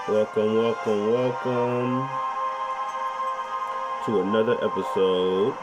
Welcome, welcome, welcome to another episode.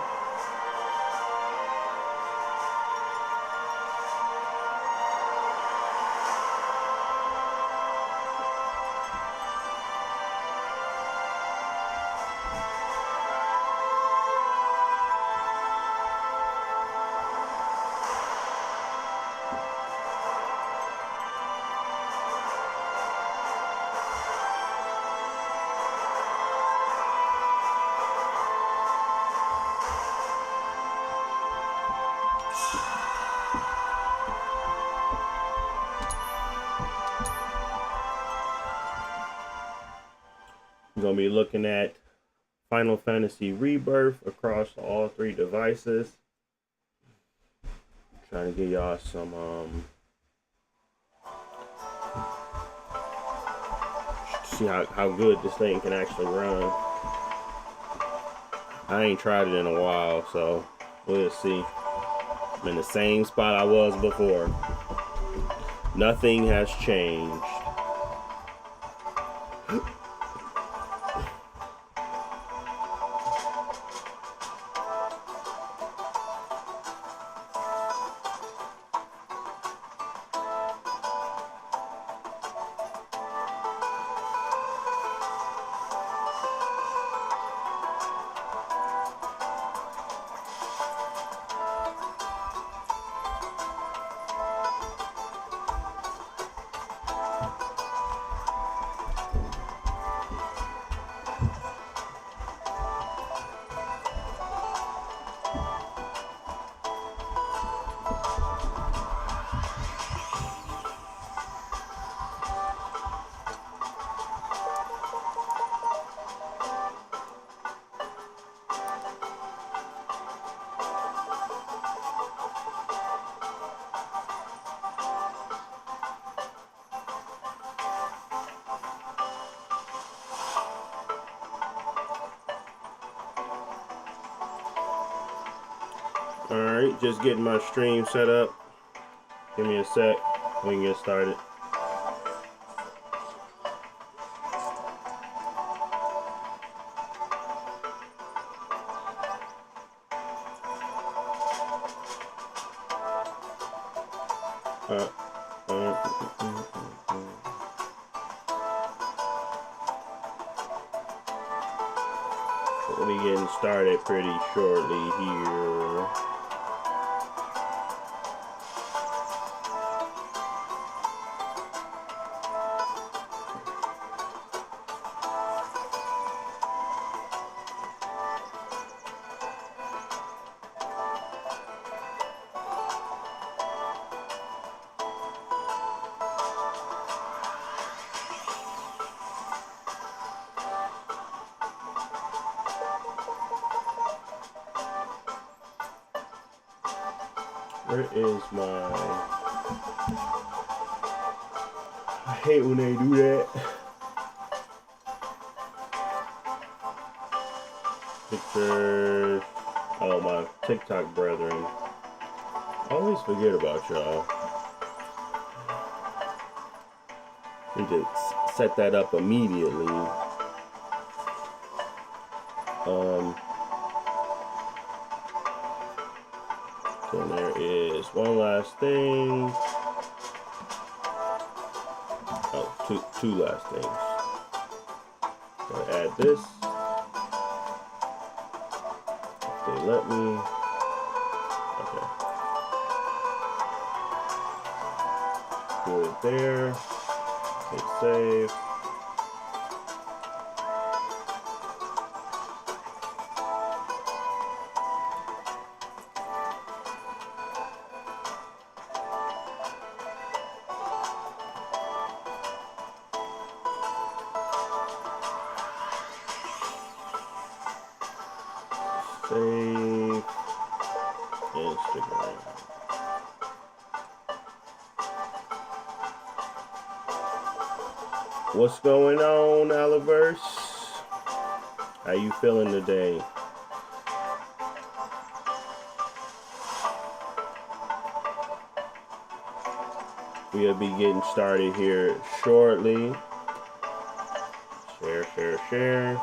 I'm going to be looking at Final Fantasy Rebirth across all three devices. Trying to give y'all some see how good this thing can actually run. I ain't tried it in a while, so we'll see. I'm in the same spot I was before. Nothing has changed. Alright, just getting my stream set up. Give me a sec. We can get started. We'll be getting started pretty shortly here. Where is my... I hate when they do that. Pictures. Oh, my TikTok brethren. I always forget about y'all. Need to set that up immediately. Then there is one last thing. Oh, two last things. Gotta add this. If they let me. Okay. Do it there. Hit save. Save Instagram. What's going on, Aliverse? How you feeling today? We'll be getting started here shortly. Share, share, share.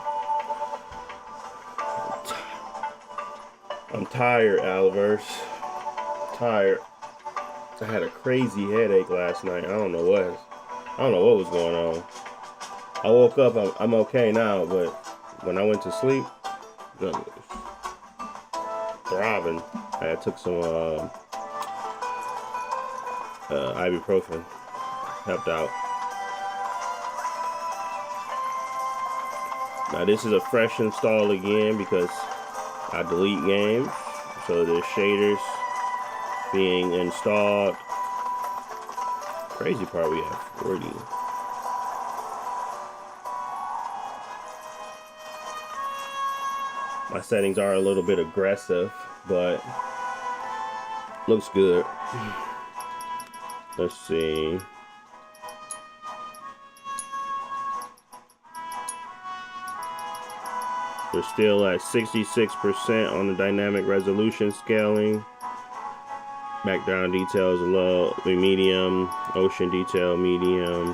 I'm tired, Alverse. Tired. I had a crazy headache last night. I don't know what was going on. I woke up. I'm okay now, but when I went to sleep, throbbing. I took some ibuprofen. Helped out. Now this is a fresh install again because I delete games, so the shaders being installed. Crazy part, we have 40. My settings are a little bit aggressive, but looks good. Let's see. We're still at 66% on the dynamic resolution scaling. Background details low, medium, ocean detail medium.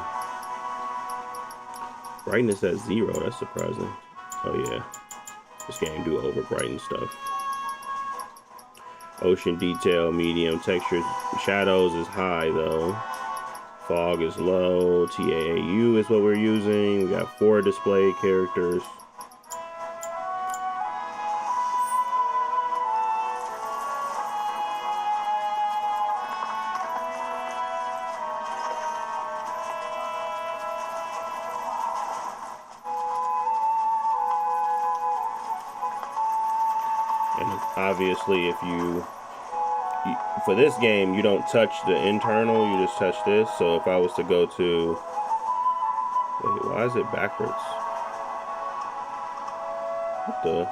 Brightness at 0, that's surprising. Oh yeah, this game do over brighten stuff. Ocean detail medium, textures, shadows is high though. Fog is low, TAAU is what we're using. We got 4 display characters. And obviously, if you for this game, you don't touch the internal, you just touch this. So if I was to go to, wait, why is it backwards? What the?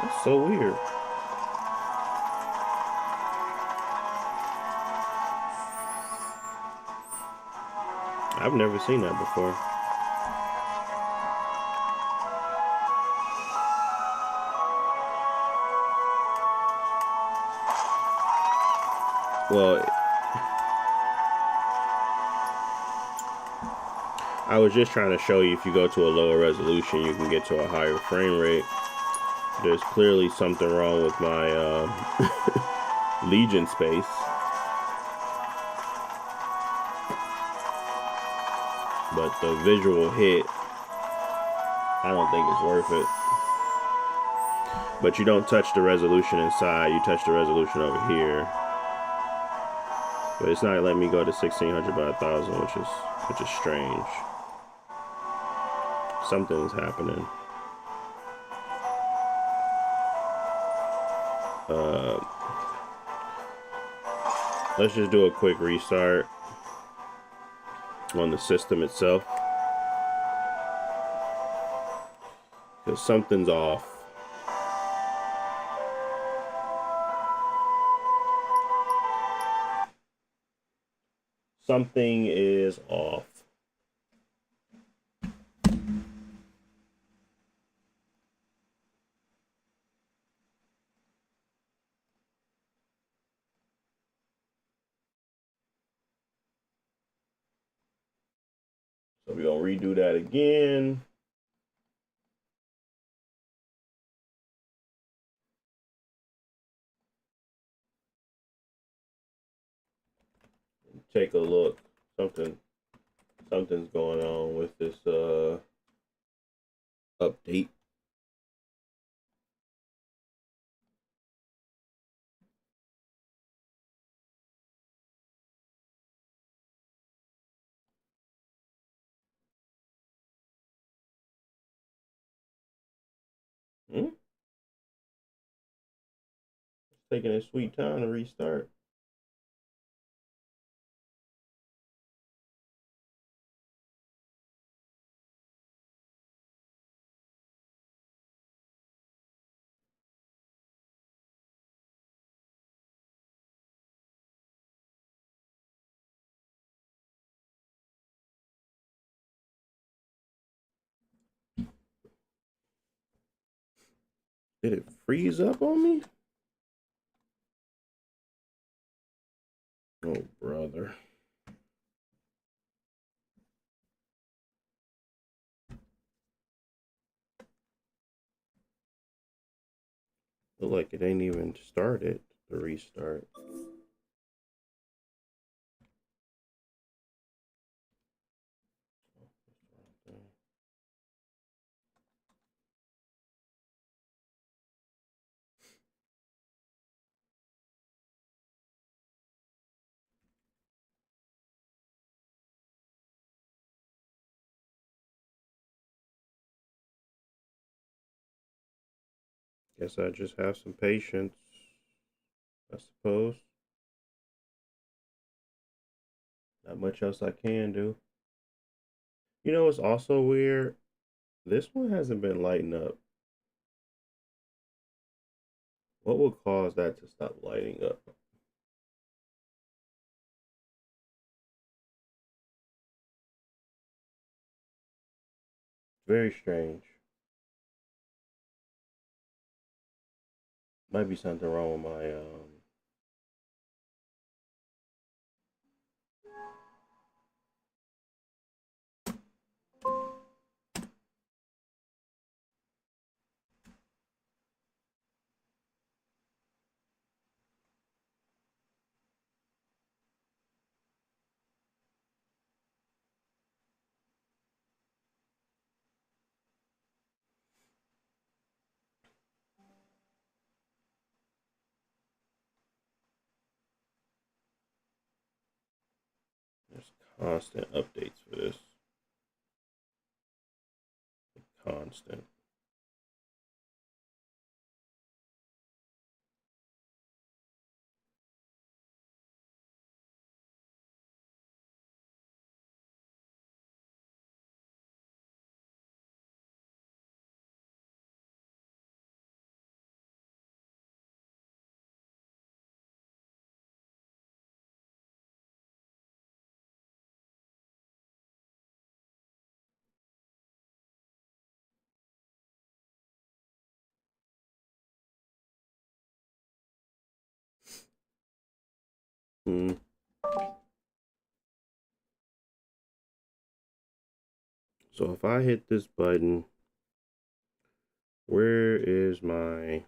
That's so weird. I've never seen that before. Well, I was just trying to show you if you go to a lower resolution, you can get to a higher frame rate. There's clearly something wrong with my Legion space. But the visual hit, I don't think it's worth it. But you don't touch the resolution inside, you touch the resolution over here. But it's not letting me go to 1600 by 1000, which is strange. Something's happening. Let's just do a quick restart on the system itself, because something's off. Something is off. So we're gonna redo that again. Take a look. Something's going on with this update. It's taking a sweet time to restart. Did it freeze up on me? Oh, brother. Look like it ain't even started, the restart. Guess I just have some patience, I suppose. Not much else I can do. You know what's also weird? This one hasn't been lighting up. What would cause that to stop lighting up? Very strange. Might be something wrong with my there's constant updates for this. Constant. Hmm. So if I hit this button, where is my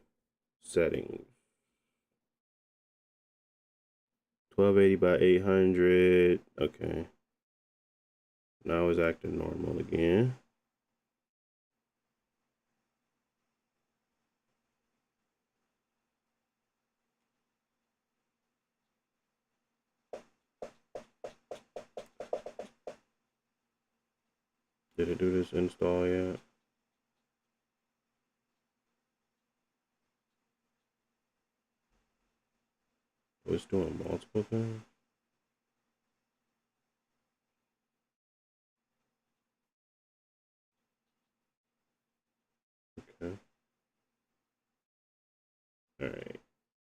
settings? 1280 by 800. Okay. Now it's acting normal again. Did it do this install yet? Oh, it's doing multiple things. Okay. All right.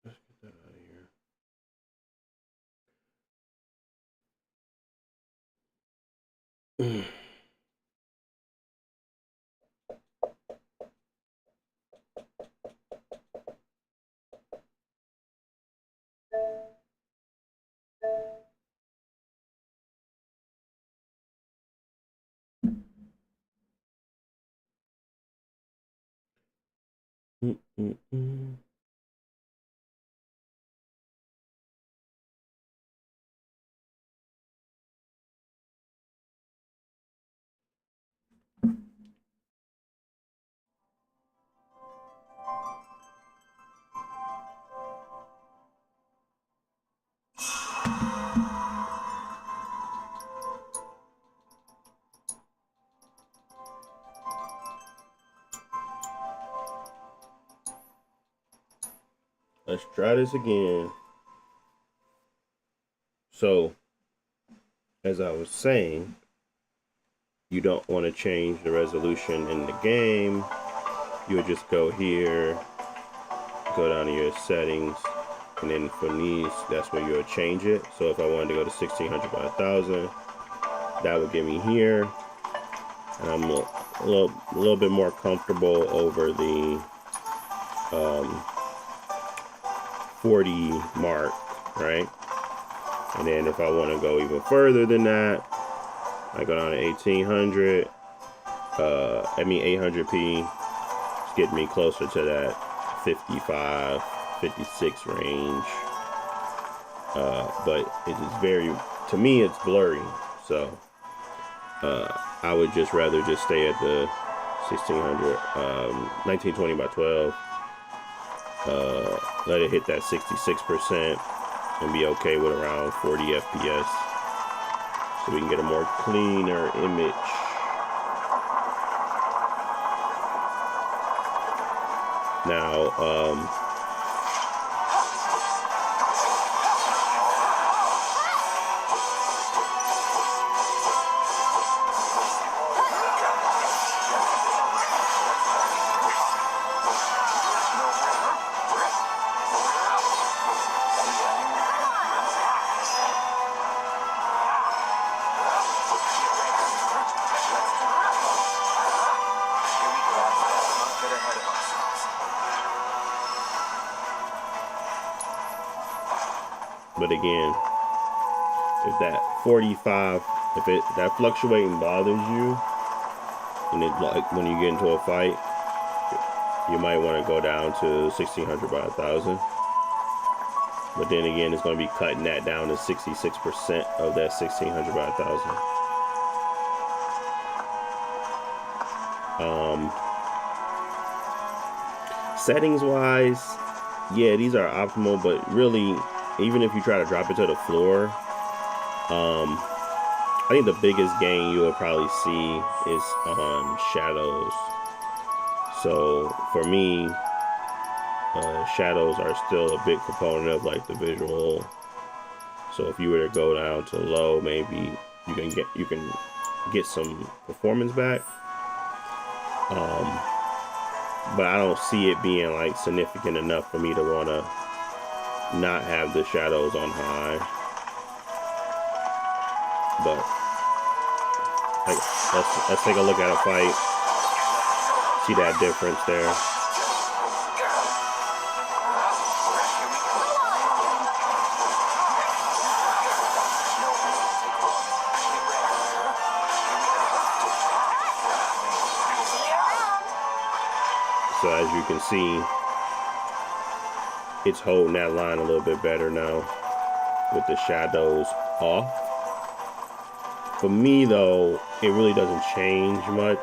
Let's get that out of here. Let's try this again. So, as I was saying, you don't want to change the resolution in the game. You would just go here, go down to your settings, and then for these, that's where you'll change it. So if I wanted to go to 1600 by 1000, that would get me here. And I'm a little bit more comfortable over the 40 mark, right? And then if I want to go even further than that, I go down to 1800. 800p. It's getting me closer to that 55, 56 range. But it is very, to me, it's blurry. So I would just rather just stay at the 1600, 1920 by 12. Let it hit that 66% and be okay with around 40 FPS, so we can get a more cleaner image. Now, but again, if that 45, if that fluctuating bothers you, and it, like when you get into a fight, you might want to go down to 1600 by 1000. But then again, it's going to be cutting that down to 66% of that 1600 by 1000. Settings wise, yeah, these are optimal, but really, even if you try to drop it to the floor, I think the biggest gain you will probably see is on shadows. So for me, shadows are still a big component of like the visual. So if you were to go down to low, maybe you can get some performance back. But I don't see it being like significant enough for me to want to not have the shadows on high. But like, let's take a look at a fight. See that difference there. So as you can see, it's holding that line a little bit better now with the shadows off. For me though, it really doesn't change much.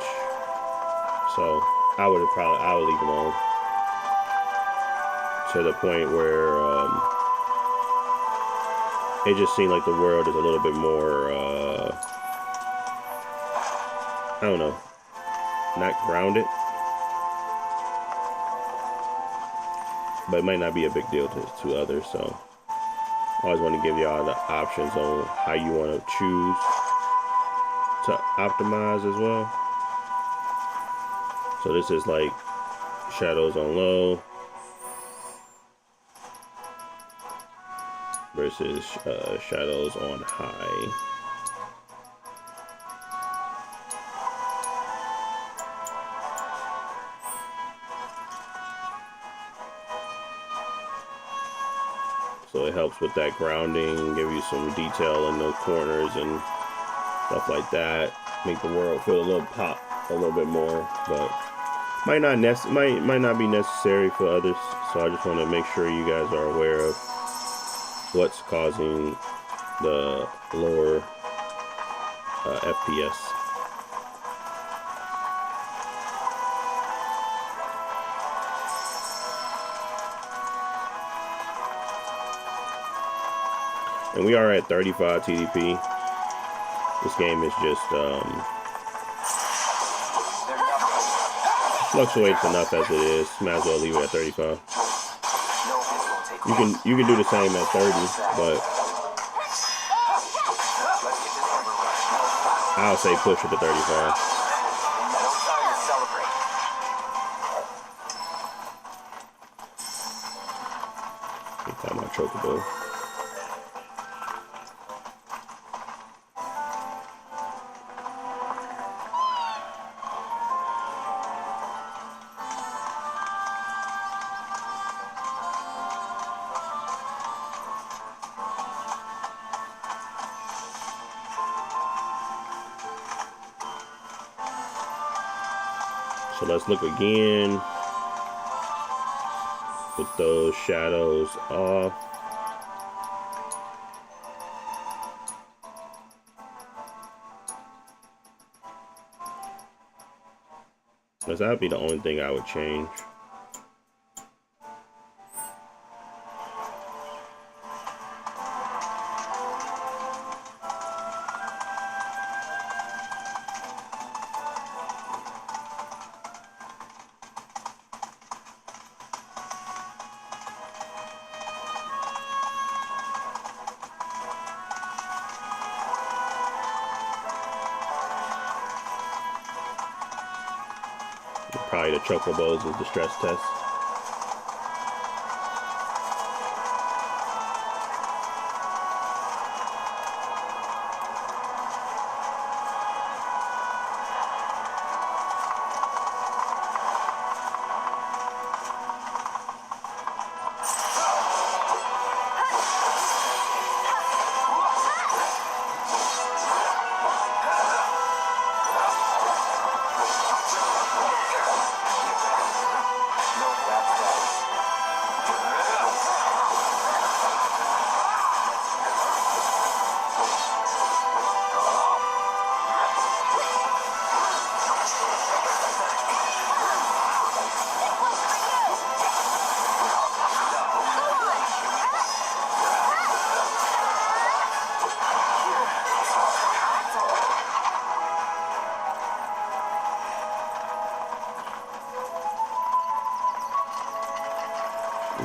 So I would leave them on to the point where it just seemed like the world is a little bit more, I don't know, not grounded. But it might not be a big deal to others, so I always want to give y'all the options on how you want to choose to optimize as well. So this is like shadows on low versus shadows on high. So it helps with that grounding, give you some detail in those corners and stuff like that. Make the world feel a little pop a little bit more, but might not be necessary for others. So I just want to make sure you guys are aware of what's causing the lower FPS. And we are at 35 TDP. This game is just fluctuates enough as it is. Might as well leave it at 35. You can do the same at 30, but I'll say push it to 35. Let me call my chocobo. So let's look again. with those shadows off. Because that would be the only thing I would change. Probably the chocobos is the stress test.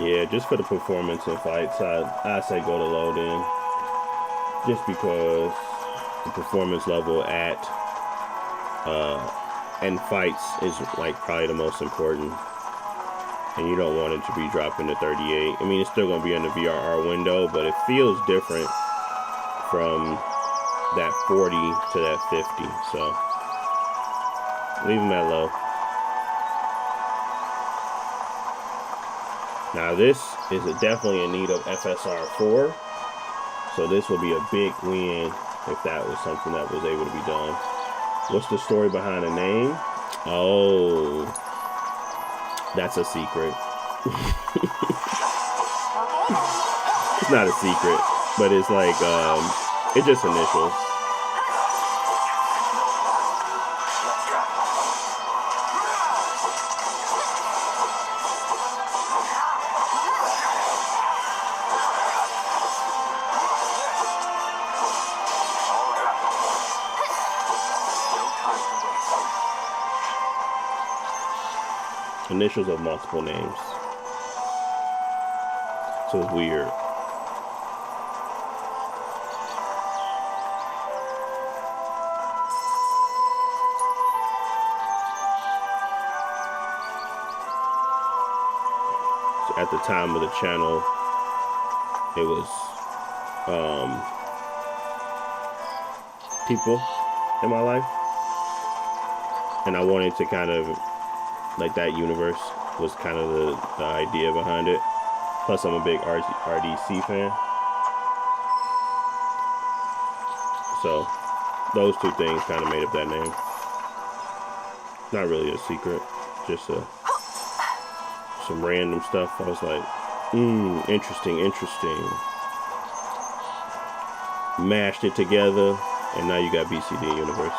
Yeah, just for the performance in fights, I say go to load in. Just because the performance level at and fights is like probably the most important. And you don't want it to be dropping to 38. I mean, it's still going to be in the VRR window, but it feels different from that 40 to that 50. So leave them at low. Now this is definitely in need of FSR 4. So this will be a big win if that was something that was able to be done. What's the story behind the name? Oh, that's a secret. It's not a secret, but it's like, it's just initials. Initials of multiple names. So it's weird. So at the time of the channel, it was people in my life, and I wanted to kind of like that universe was kind of the idea behind it. Plus, I'm a big RDC fan. So, those two things kind of made up that name. Not really a secret. Just some random stuff. I was like, interesting, interesting. Mashed it together, and now you got BCD Universe.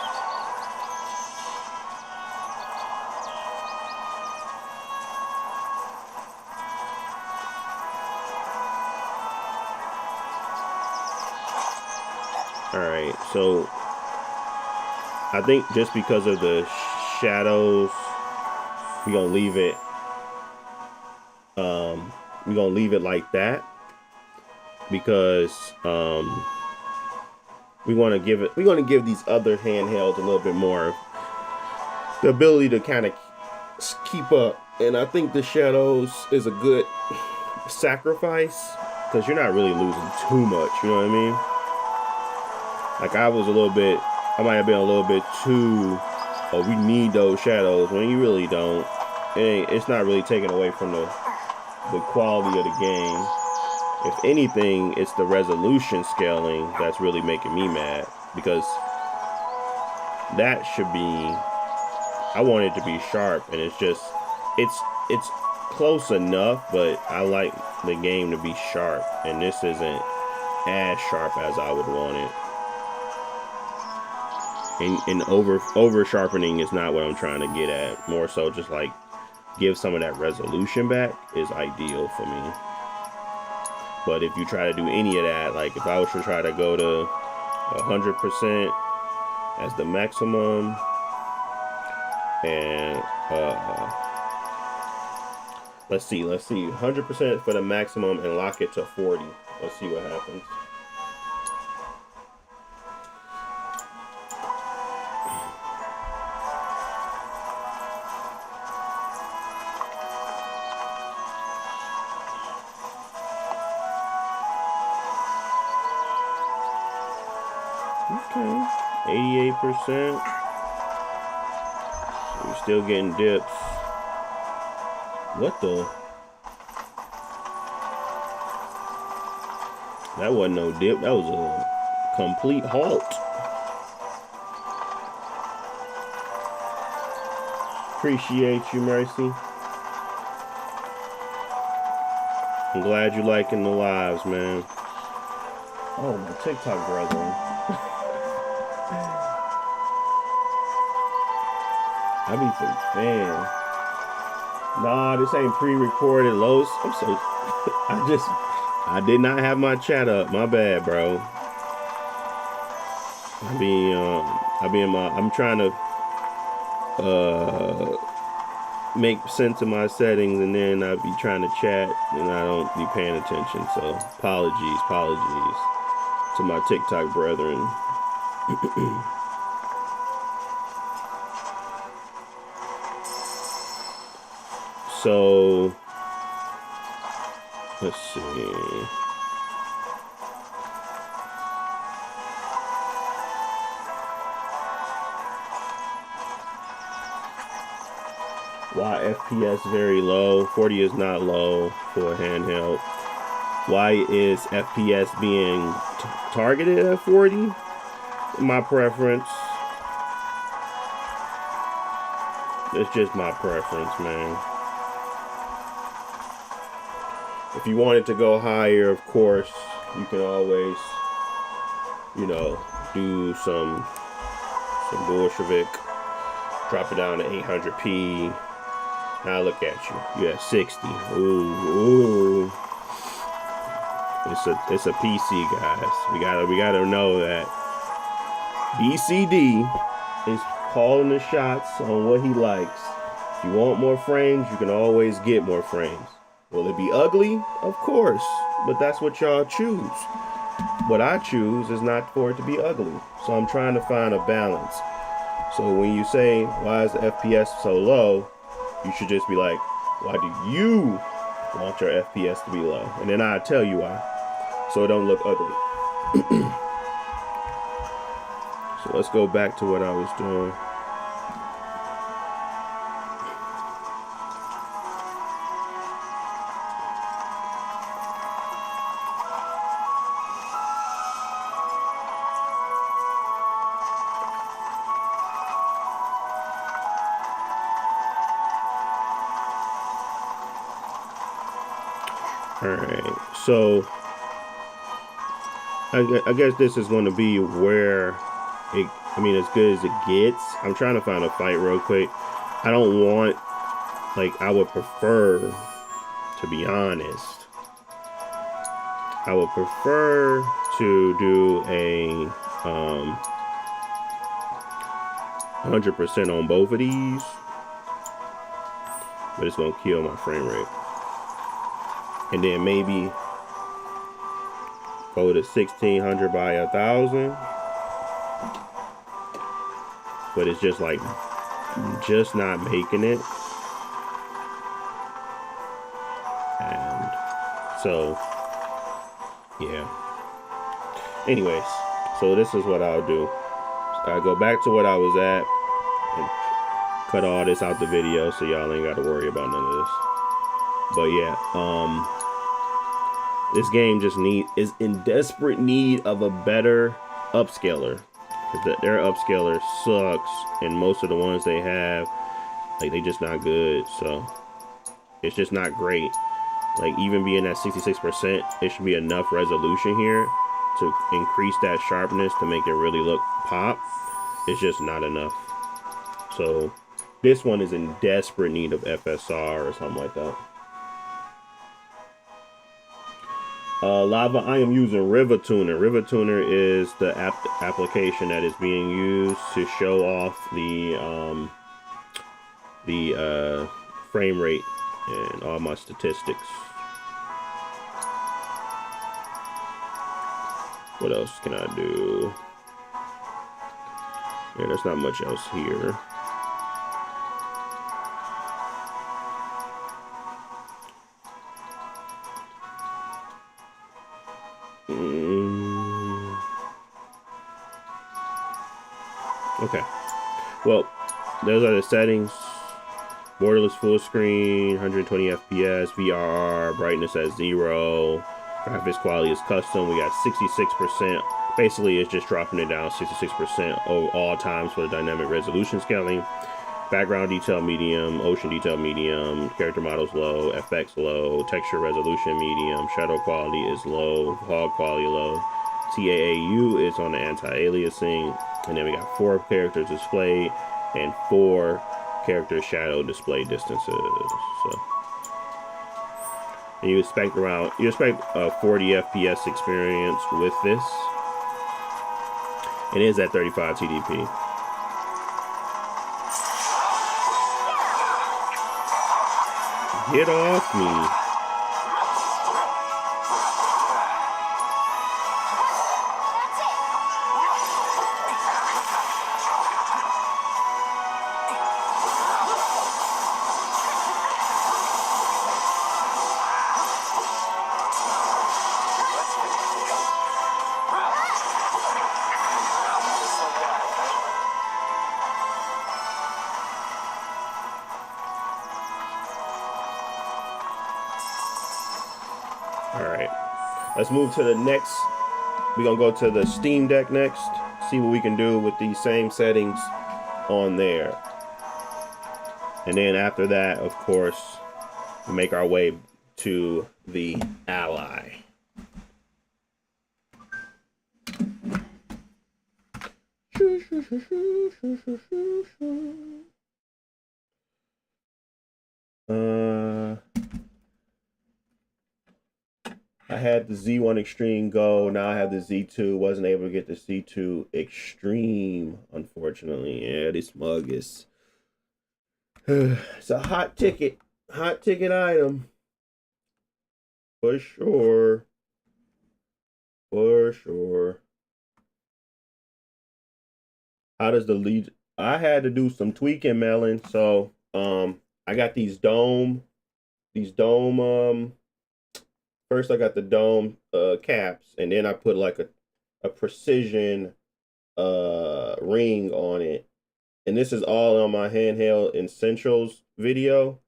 Alright, so I think just because of the shadows, we're gonna leave it like that, because we're gonna give these other handhelds a little bit more the ability to kind of keep up. And I think the shadows is a good sacrifice, because you're not really losing too much, you know what I mean? Like I might have been a little bit too, oh, we need those shadows, when you really don't. It's not really taken away from the quality of the game. If anything, it's the resolution scaling that's really making me mad, because that should be, I want it to be sharp, and it's close enough, but I like the game to be sharp, and this isn't as sharp as I would want it. And over sharpening is not what I'm trying to get at. More so just like give some of that resolution back is ideal for me. But if you try to do any of that, like if I was to try to go to 100% as the maximum, and let's see, 100% for the maximum and lock it to 40. Let's see what happens. Okay, 88%. We're still getting dips. What the? That wasn't no dip. That was a complete halt. Appreciate you, Mercy. I'm glad you liking the lives, man. Oh, my TikTok brethren. I be man. Nah, this ain't pre-recorded, Los. I'm so I did not have my chat up. My bad, bro. I'm trying to make sense of my settings, and then I be trying to chat and I don't be paying attention. So apologies to my TikTok brethren. So let's see. Why FPS very low? 40 is not low for a handheld. Why is FPS being targeted at 40? My preference. It's just my preference, man. If you want it to go higher, of course, you can always, you know, do some Bolshevik, drop it down to 800p. Now look at you. You at 60. Ooh. It's a PC, guys. We gotta know that BCD is calling the shots on what he likes. If you want more frames, you can always get more frames. Will it be ugly? Of course, but that's what y'all choose. What I choose is not for it to be ugly. So I'm trying to find a balance. So when you say, why is the FPS so low? You should just be like, why do you want your FPS to be low? And then I'll tell you why. So it don't look ugly. So let's go back to what I was doing. Alright, so I guess this is going to be where as good as it gets. I'm trying to find a fight real quick. I don't want, I would prefer, to be honest, I would prefer to do a 100% on both of these, but it's going to kill my frame rate. And then maybe go to 1600 by 1000, but it's just just not making it. And so yeah, anyways, so this is what I'll do. I go back to what I was at and cut all this out the video, so y'all ain't got to worry about none of this. But yeah, this game just is in desperate need of a better upscaler. Their upscaler sucks, and most of the ones they have, they just not good. So It's just not great. Like even being at 66%, it should be enough resolution here to increase that sharpness to make it really look pop. It's just not enough. So this one is in desperate need of FSR or something like that. Lava, I am using River Tuner. River Tuner is the application that is being used to show off the frame rate and all my statistics. What else can I do? Yeah, there's not much else here. Okay. Well, those are the settings. Borderless full screen, 120 FPS, VRR, brightness at 0. Graphics quality is custom. We got 66%. Basically, it's just dropping it down 66% all times for the dynamic resolution scaling. Background detail medium, ocean detail medium, character models low, FX low, texture resolution medium, shadow quality is low, fog quality low. TAAU is on the anti-aliasing, and then we got 4 characters displayed and 4 character shadow display distances. So, and you expect a 40 FPS experience with this. It is at 35 TDP. Get off me. Alright, let's move to the next. We're going to go to the Steam Deck next, see what we can do with these same settings on there. And then after that, of course, we make our way to the Ally. I had the Z1 Extreme Go. Now I have the Z2. Wasn't able to get the Z2 Extreme, unfortunately. Yeah, this mug is it's a hot ticket item for sure. For sure. How does the lead? I had to do some tweaking, Melon. So I got these dome first I got the dome caps, and then I put like a precision ring on it. And this is all on my handheld essentials video.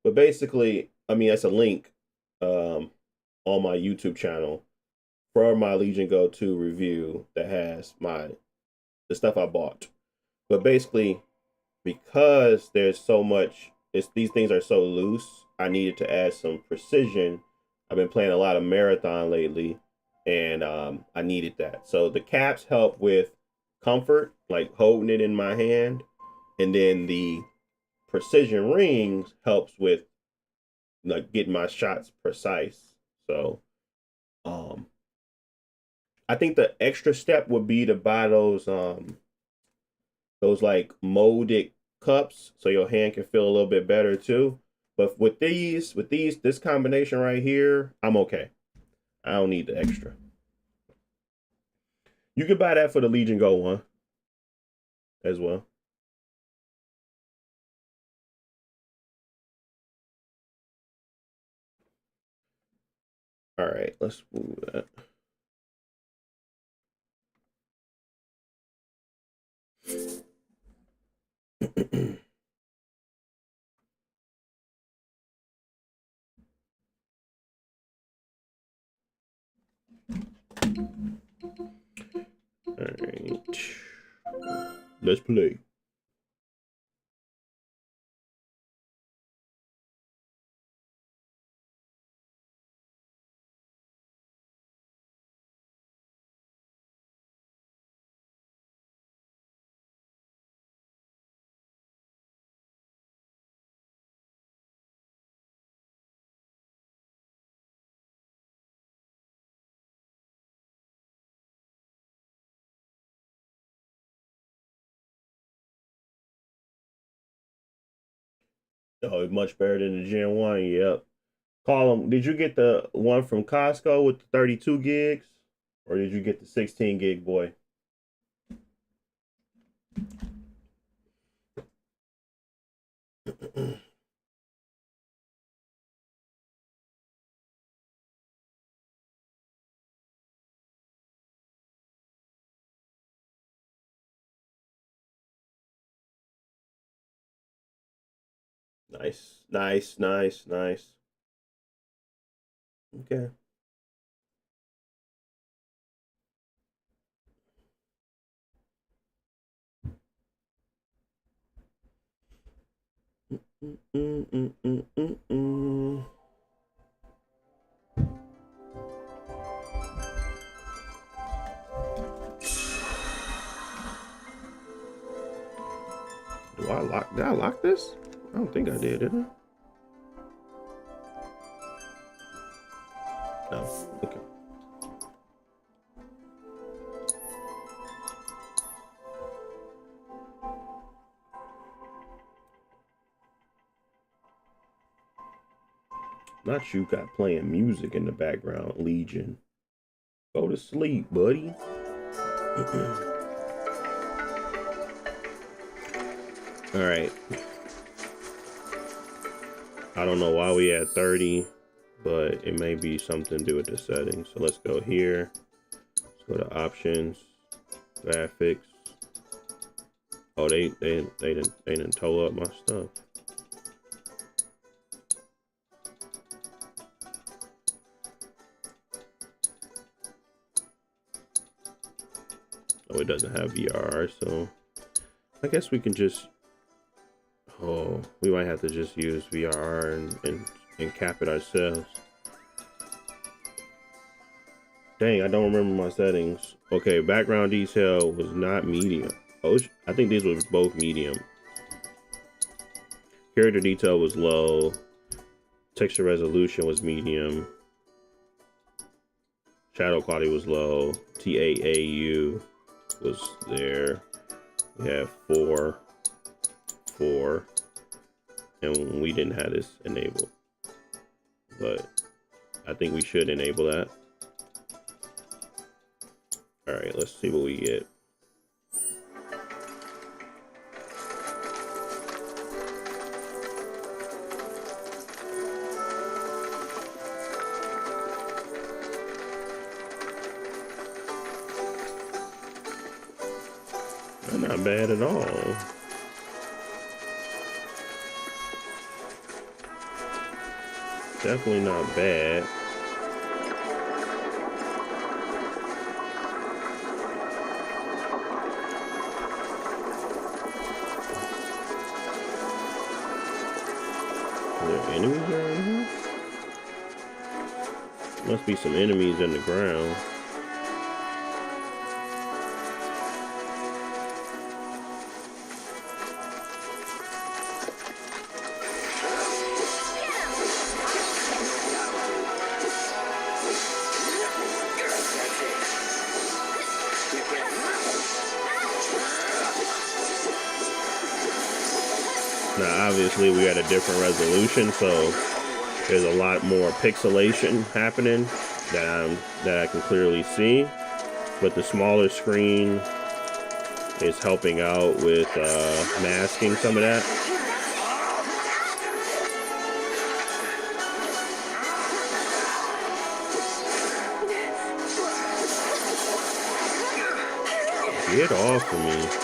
But basically, I mean, that's a link on my YouTube channel for my Legion Go 2 review that has the stuff I bought. But basically, because there's so much, these things are so loose, I needed to add some precision. I've been playing a lot of Marathon lately, and I needed that. So the caps help with comfort, like holding it in my hand, and then the precision rings helps with like getting my shots precise. So I think the extra step would be to buy those like molded cups so your hand can feel a little bit better too. But with this combination right here, I'm okay. I don't need the extra. You can buy that for the Legion Go 1 as well. All right, let's move that. All right, let's play. Oh, much better than the Gen 1. Yep. Call them. Did you get the one from Costco with the 32 gigs? Or did you get the 16 gig boy? Nice, nice, nice, nice. Okay. Did I lock this? I don't think I did I? No. Okay. Not you got playing music in the background, Legion. Go to sleep, buddy. All right. I don't know why we had 30, but it may be something to do with the settings. So let's go here. Let's go to options, graphics. Oh, they didn't tow up my stuff. Oh, it doesn't have VRR, so I guess we can just, oh, we might have to just use VRR and cap it ourselves. Dang, I don't remember my settings. Okay, background detail was not medium. Oh, I think these were both medium. Character detail was low. Texture resolution was medium. Shadow quality was low. TAAU was there. We have 4, and we didn't have this enabled, but I think we should enable that. All right, let's see what we get. Not bad at all. Definitely not bad. Are there enemies around here? Must be some enemies in the ground. Now, obviously, we had a different resolution, so there's a lot more pixelation happening that I can clearly see. But the smaller screen is helping out with masking some of that. Get off of me.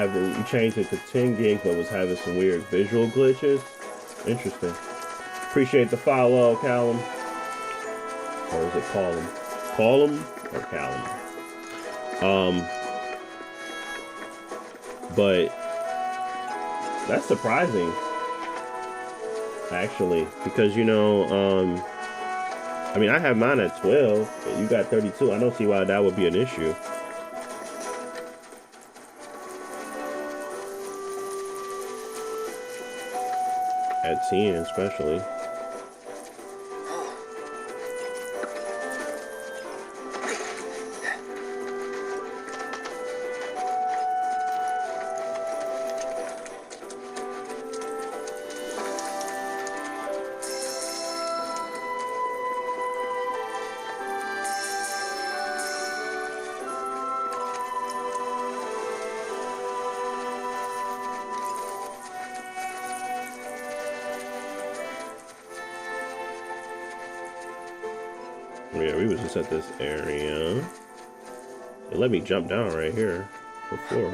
You changed it to 10 gigs, but was having some weird visual glitches. Interesting. Appreciate the follow, Callum. Or is it Callum? Callum or Callum? But That's surprising, actually, because you know, I mean, I have mine at 12, but you got 32. I don't see why that would be an issue. At 10, especially. Yeah, we was just at this area. It let me jump down right here before.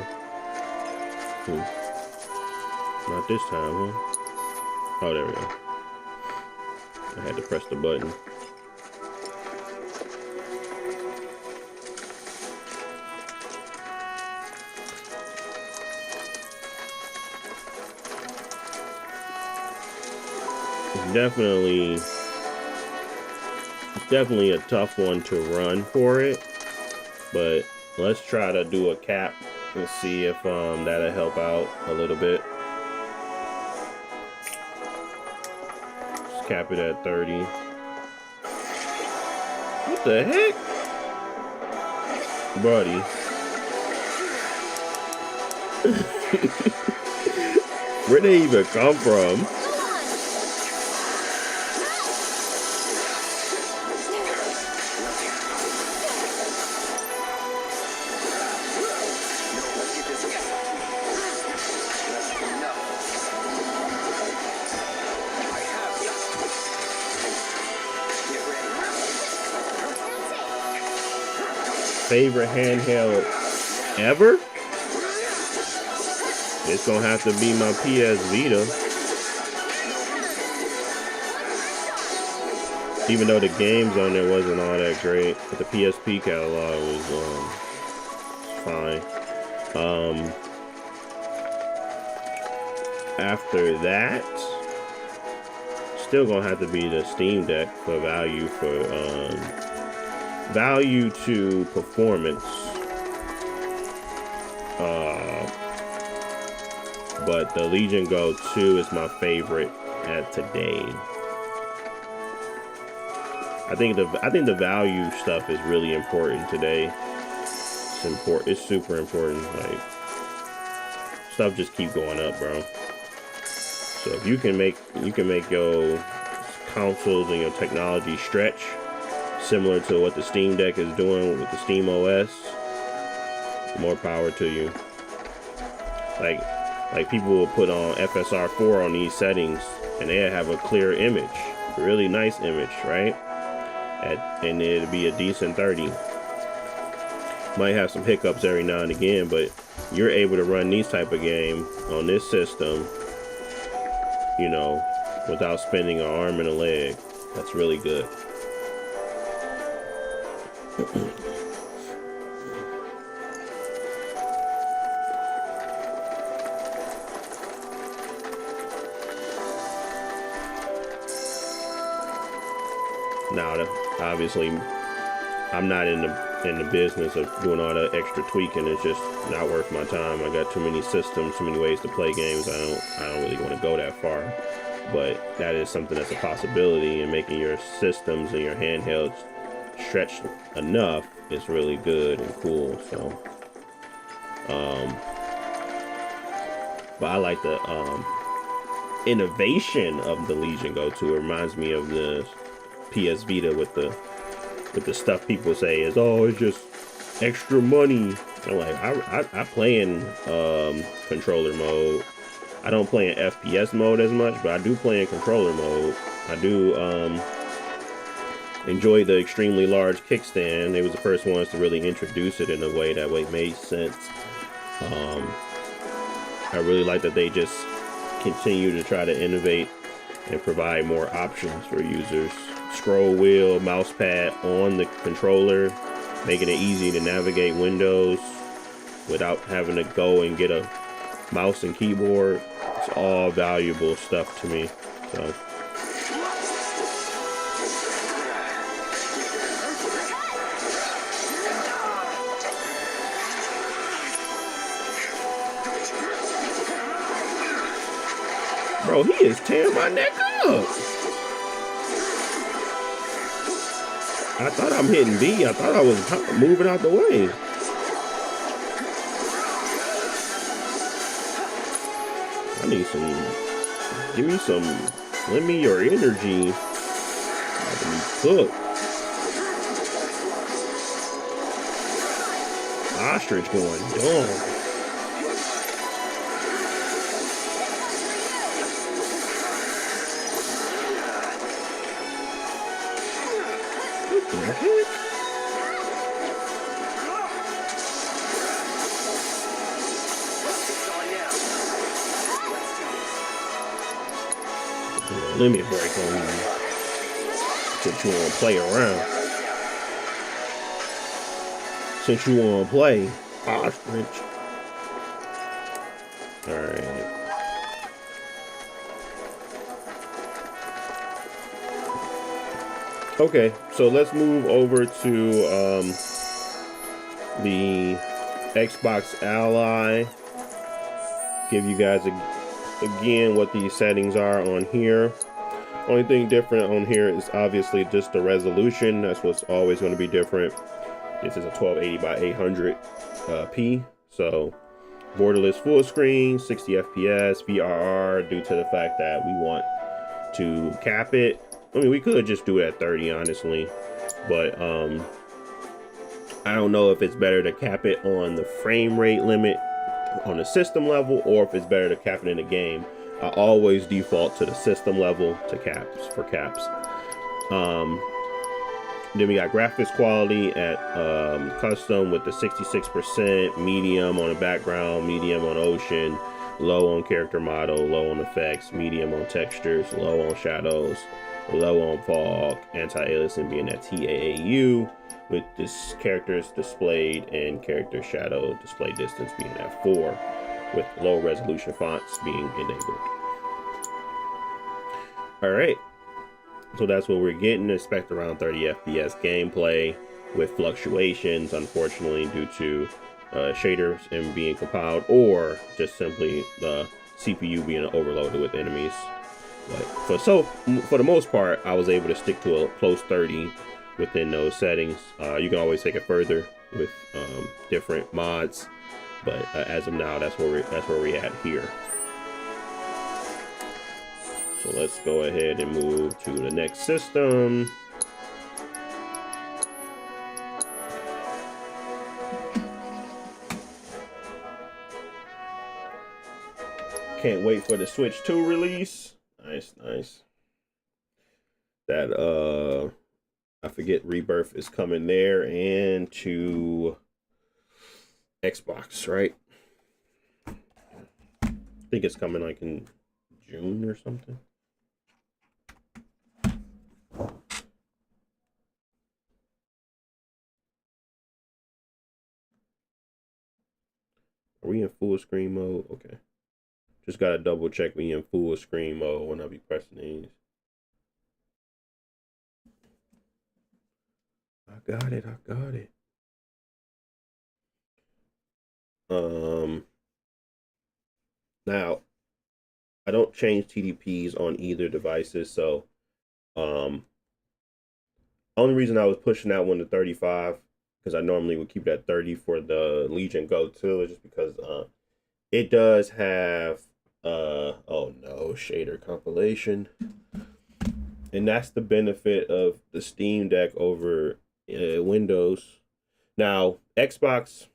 Not this time, huh? Oh, there we go. I had to press the button. It's definitely a tough one to run for it, but let's try to do a cap and see if that'll help out a little bit. Just cap it at 30. What the heck? Buddy. Where'd they even come from? Favorite handheld ever? It's gonna have to be my PS Vita. Even though the games on there wasn't all that great, but the PSP catalog was fine. After that, still gonna have to be the Steam Deck for value to performance. But the Legion Go 2 is my favorite at today. I think the value stuff is really important today. It's super important. Like, stuff just keep going up, bro. So if you can make your consoles and your technology stretch similar to what the Steam Deck is doing with the Steam OS, more power to you. Like people will put on FSR 4 on these settings and they have a clear image, a really nice image, right? And it'll be a decent 30. Might have some hiccups every now and again, but you're able to run these type of game on this system, you know, without spending an arm and a leg. That's really good. Now, obviously, I'm not in the business of doing all that extra tweaking. It's just not worth my time. I got too many systems, too many ways to play games. I don't really want to go that far. But that is something that's a possibility, and making your systems and your handhelds stretched enough is really good and cool. So, but I like the innovation of the Legion Go 2. It reminds me of the PS Vita with the stuff people say is, oh, it's just extra money. I'm like, I play in controller mode. I don't play in FPS mode as much, but I do play in controller mode. I do enjoy the extremely large kickstand. They was the first ones to really introduce it in a way that made sense. I really like that they just continue to try to innovate and provide more options for users. Scroll wheel, mouse pad on the controller, making it easy to navigate windows without having to go and get a mouse and keyboard. It's all valuable stuff to me. So. Bro, he is tearing my neck up. I thought I'm hitting B. I thought I was moving out the way. I need some. Give me some. Lend me your energy. About to be cooked. Ostrich going dumb. Limit break on you. Since you want to play around. Since you want to play ostrich. Alright. Okay, so let's move over to the Xbox Ally. Give you guys again what these settings are on here. Only thing different on here is obviously just the resolution. That's what's always going to be different. This is a 1280 by 800 p. So borderless full screen, 60 FPS, VRR, due to the fact that we want to cap it. I mean, we could just do it at 30, honestly, but I don't know if it's better to cap it on the frame rate limit on the system level, or if it's better to cap it in the game. I always default to the system level to caps for caps. Then we got graphics quality at custom with the 66%, medium on the background, medium on ocean, low on character model, low on effects, medium on textures, low on shadows, low on fog, anti-aliasing being at TAAU, with this characters displayed and character shadow display distance being at 4, with low resolution fonts being enabled. All right, so that's what we're getting. Expect around 30 FPS gameplay with fluctuations, unfortunately, due to shaders and being compiled, or just simply the CPU being overloaded with enemies. But for the most part, I was able to stick to a close 30 within those settings. You can always take it further with different mods, but as of now, that's where we're at here. So let's go ahead and move to the next system. Can't wait for the Switch 2 release. Nice. That I forget, Rebirth is coming there, and to Xbox, right? I think it's coming like in June or something. Are we in full screen mode? Okay. Just gotta double check we in full screen mode when I be pressing these. I got it. Now I don't change TDPs on either devices, so only reason I was pushing that one to 35, because I normally would keep it at 30 for the Legion Go 2, is just because it does have oh no, shader compilation, and that's the benefit of the Steam Deck over Windows. Now Xbox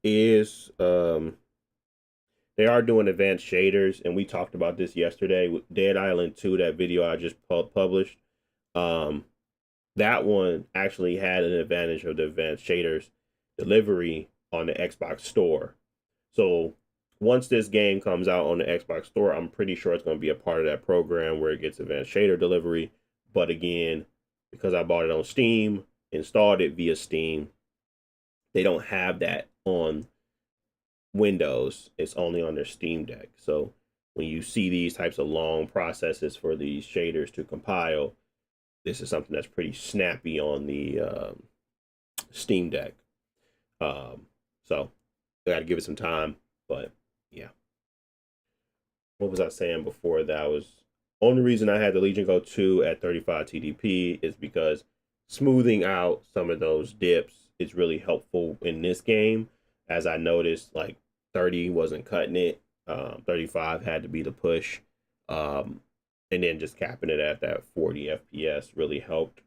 is they are doing advanced shaders, and we talked about this yesterday with Dead Island 2, that video I just published. That one actually had an advantage of the advanced shaders delivery on the Xbox Store. So once this game comes out on the Xbox Store, I'm pretty sure it's going to be a part of that program where it gets advanced shader delivery. But again, because I bought it on Steam, installed it via Steam, they don't have that on Windows. It's only on their Steam Deck. So when you see these types of long processes for these shaders to compile, this is something that's pretty snappy on the Steam Deck. So I got to give it some time, but yeah. What was I saying before that? Was only reason I had the Legion Go 2 at 35 TDP is because smoothing out some of those dips is really helpful in this game. As I noticed, like 30 wasn't cutting it. 35 had to be the push. And then just capping it at that 40 FPS really helped.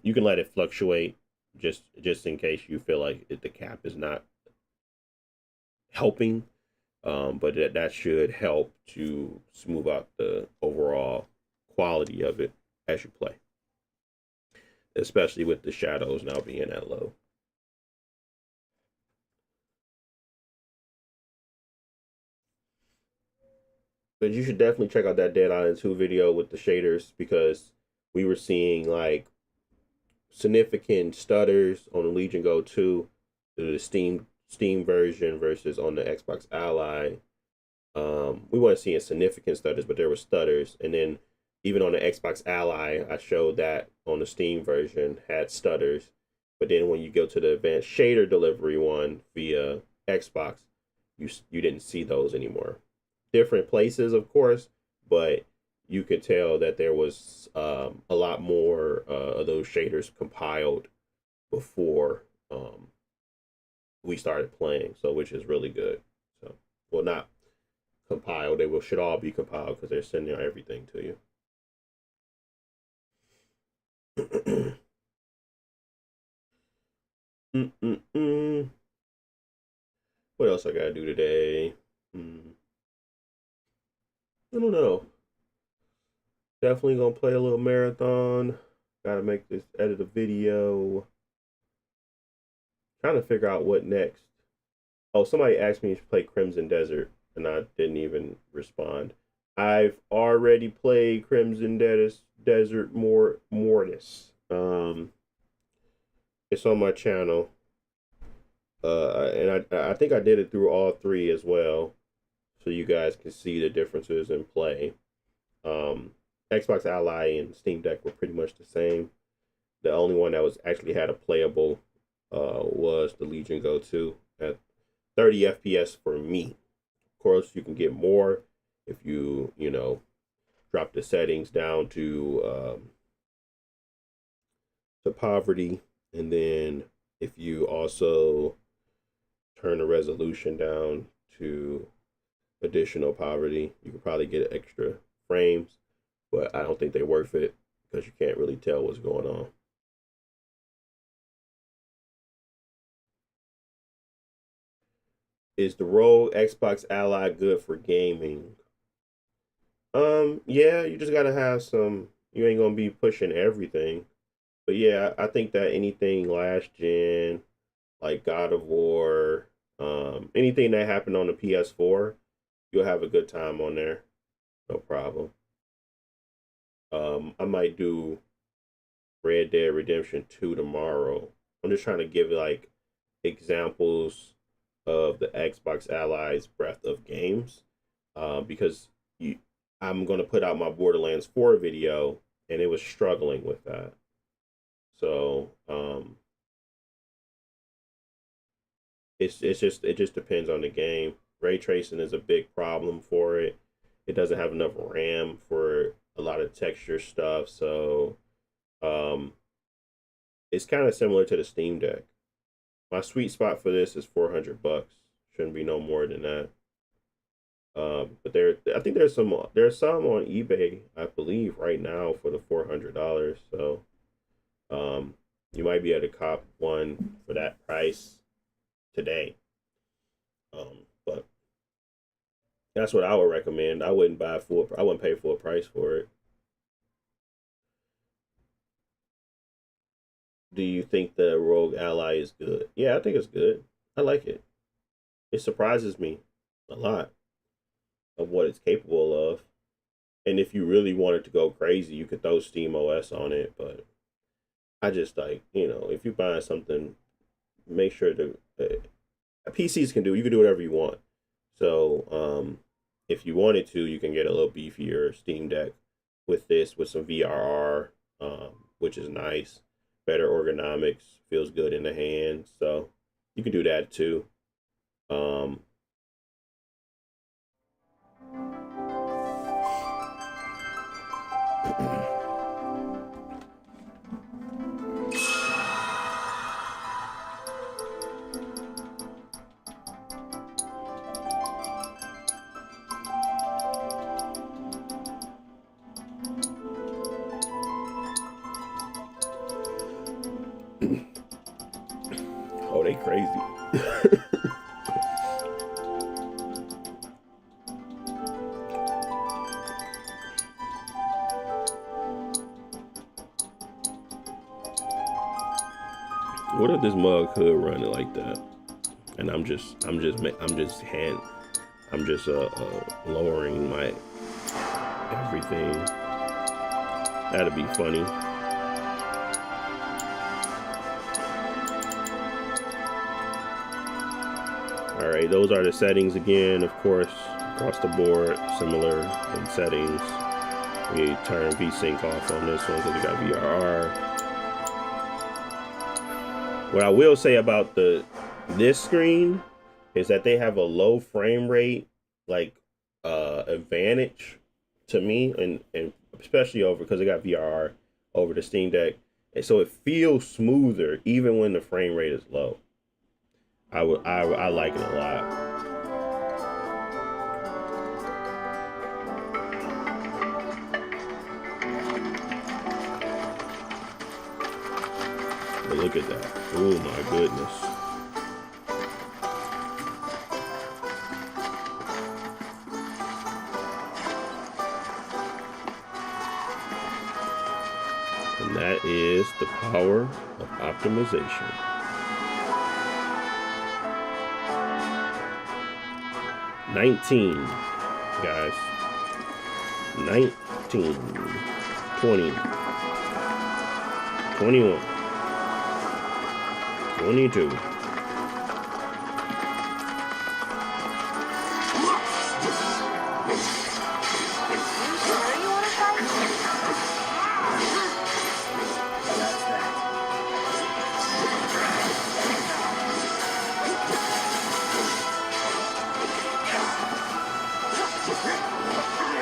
You can let it fluctuate just in case you feel like the cap is not helping. But that should help to smooth out the overall quality of it as you play, especially with the shadows now being that low. But you should definitely check out that Dead Island 2 video with the shaders, because we were seeing like significant stutters on the Legion Go 2 to the Steam version versus on the Xbox Ally. We weren't seeing significant stutters, but there were stutters. And then even on the Xbox Ally, I showed that on the Steam version had stutters. But then when you go to the advanced shader delivery one via Xbox, you didn't see those anymore. Different places, of course, but you could tell that there was a lot more of those shaders compiled before we started playing, so which is really good. So, well, not compiled; should all be compiled because they're sending everything to you. What else I gotta do today? I don't know. Definitely gonna play a little marathon. Gotta make this, edit a video. Trying to figure out what next. Oh, somebody asked me to play Crimson Desert, and I didn't even respond. I've already played Crimson Desert Mortis. It's on my channel. And I think I did it through all three as well, so you guys can see the differences in play. Xbox Ally and Steam Deck were pretty much the same. The only one that was actually had a playable was the Legion Go 2 at 30 FPS for me. Of course, you can get more if you drop the settings down to poverty, and then if you also turn the resolution down to additional poverty, you could probably get extra frames, but I don't think they're worth it because you can't really tell what's going on. Is the Rogue Xbox Ally good for gaming? Yeah, you just gotta have some. You ain't gonna be pushing everything, but yeah, I think that anything last gen, like God of War, anything that happened on the PS4, you'll have a good time on there, no problem. I might do Red Dead Redemption 2 tomorrow. I'm just trying to give like examples of the Xbox Ally's breadth of games, because I'm going to put out my Borderlands 4 video, and it was struggling with that. So it just depends on the game. Ray tracing is a big problem for it. It doesn't have enough RAM for a lot of texture stuff, so it's kind of similar to the Steam Deck. My sweet spot for this is $400. Shouldn't be no more than that. But I think there's some on eBay, I believe, right now for the $400. So you might be able to cop one for that price today. But that's what I would recommend. I wouldn't pay full price for it. Do you think the Rogue Ally is good? Yeah, I think it's good. I like it. It surprises me a lot of what it's capable of. And if you really wanted to go crazy, you could throw Steam OS on it. But I just like, if you're buying something, make sure to PCs can do. You can do whatever you want. So if you wanted to, you can get a little beefier Steam Deck with this, with some VRR, which is nice. Better ergonomics, feels good in the hand. So you can do that too. Oh, they crazy. What if this mug could run it like that? And I'm just lowering my everything. That'd be funny. All right, those are the settings again, of course, across the board, similar in settings. We turn VSync off on this one because we got VRR. What I will say about this screen is that they have a low frame rate, like advantage to me, and especially over because they got VRR over the Steam Deck, and so it feels smoother even when the frame rate is low. I like it a lot. But look at that. Oh my goodness. And that is the power of optimization. $19, guys. 19, 20, 21, 22.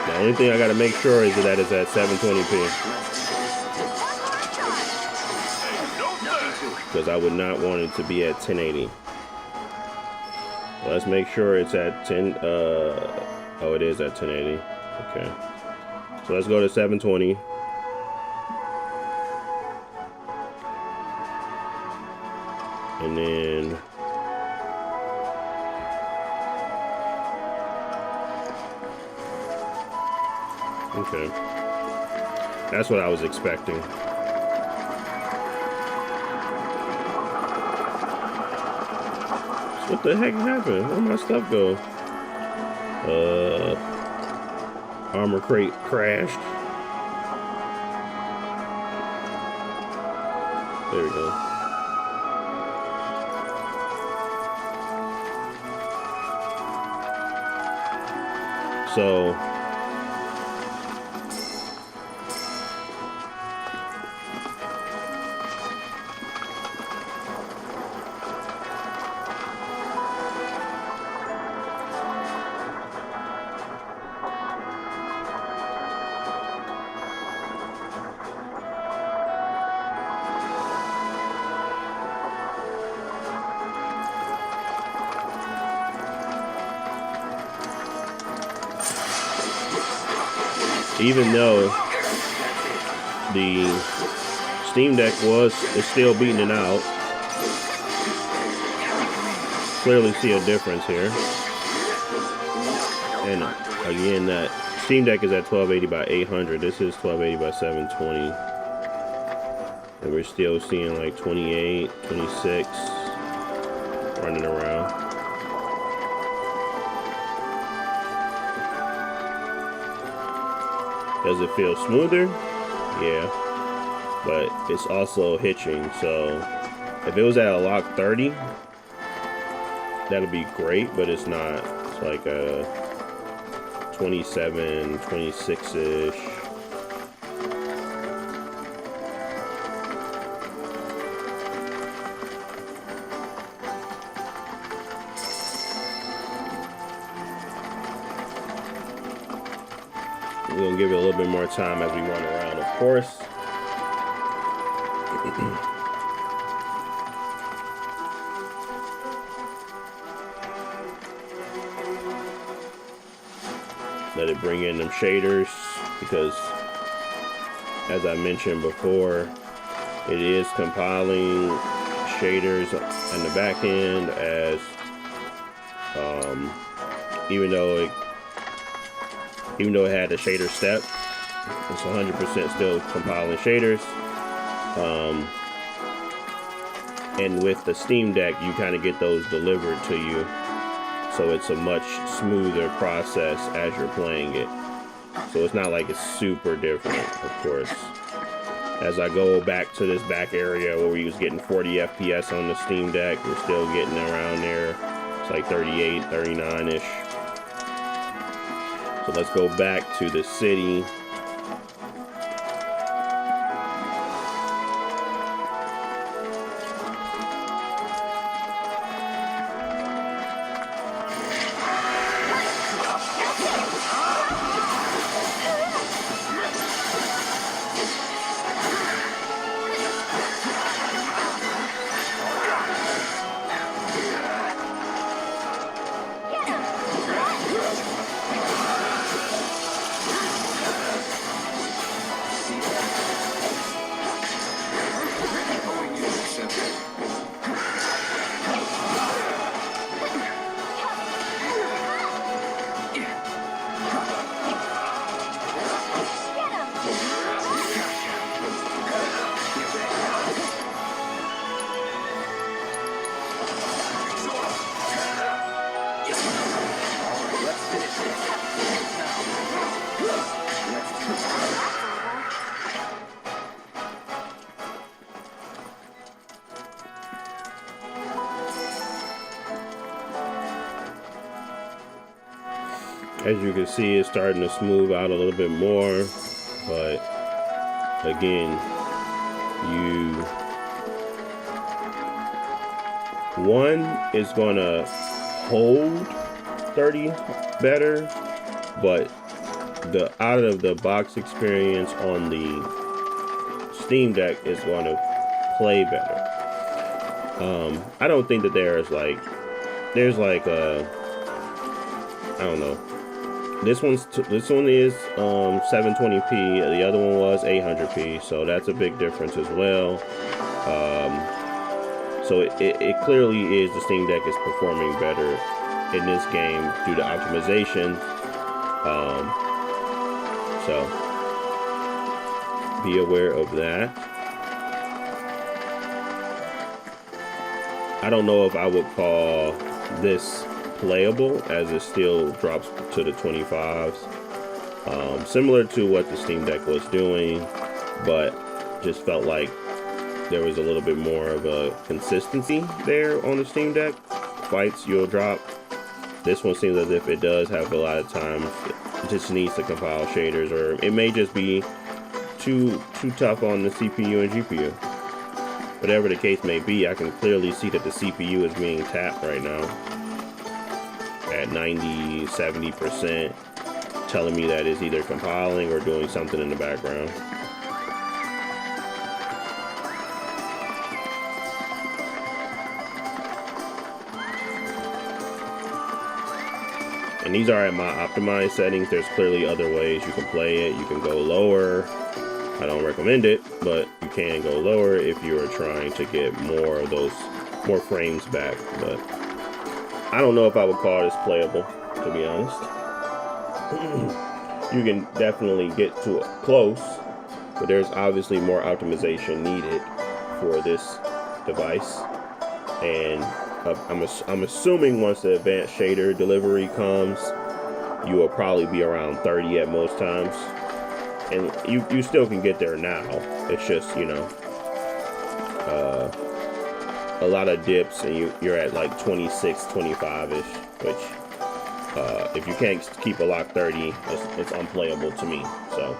The only thing I gotta make sure is that it's at 720p. Because I would not want it to be at 1080. Let's make sure it's at 10, oh, it is at 1080. Okay. So let's go to 720. And then okay. That's what I was expecting. So what the heck happened? Where'd my stuff go? Armor crate crashed. There we go. So even though the Steam Deck is still beating it out, clearly see a difference here. And again, that Steam Deck is at 1280 by 800. This is 1280 by 720. And we're still seeing like 28, 26 running around. Does it feel smoother? Yeah. But it's also hitching. So if it was at a lock 30, that'd be great, but it's not. It's like 27, 26-ish. We're going to give it a little bit more time as we run around, of course. Let it bring in them shaders, because as I mentioned before, it is compiling shaders on the back end, as even though it had a shader step, it's 100% still compiling shaders. And with the Steam Deck, you kind of get those delivered to you, so it's a much smoother process as you're playing it. So it's not like it's super different, of course. As I go back to this back area where we was getting 40 FPS on the Steam Deck, we're still getting around there. It's like 38, 39-ish. So let's go back to the city. As you can see, it's starting to smooth out a little bit more, but again, one is gonna hold 30 better, but the out of the box experience on the Steam Deck is going to play better. I don't think that there's like I don't know. This one is 720p. The other one was 800p, so that's a big difference as well. So it clearly is the Steam Deck is performing better in this game due to optimization. So be aware of that. I don't know if I would call this playable, as it still drops to the 25s, similar to what the Steam Deck was doing, but just felt like there was a little bit more of a consistency there on the Steam Deck. Fights you'll drop. This one seems as if it does have a lot of times it just needs to compile shaders, or it may just be too tough on the CPU and GPU. Whatever the case may be, I can clearly see that the CPU is being tapped right now at 90-70%, telling me that it's either compiling or doing something in the background. And these are at my optimized settings. There's clearly other ways you can play it. You can go lower. I don't recommend it, but you can go lower if you are trying to get more frames back. But I don't know if I would call this playable, to be honest. You can definitely get to close, but there's obviously more optimization needed for this device. And I'm assuming once the advanced shader delivery comes, you will probably be around 30 at most times. And you still can get there now. It's just, you know, a lot of dips, and you're at like 26, 25-ish, which If you can't keep a lock 30, it's unplayable to me. So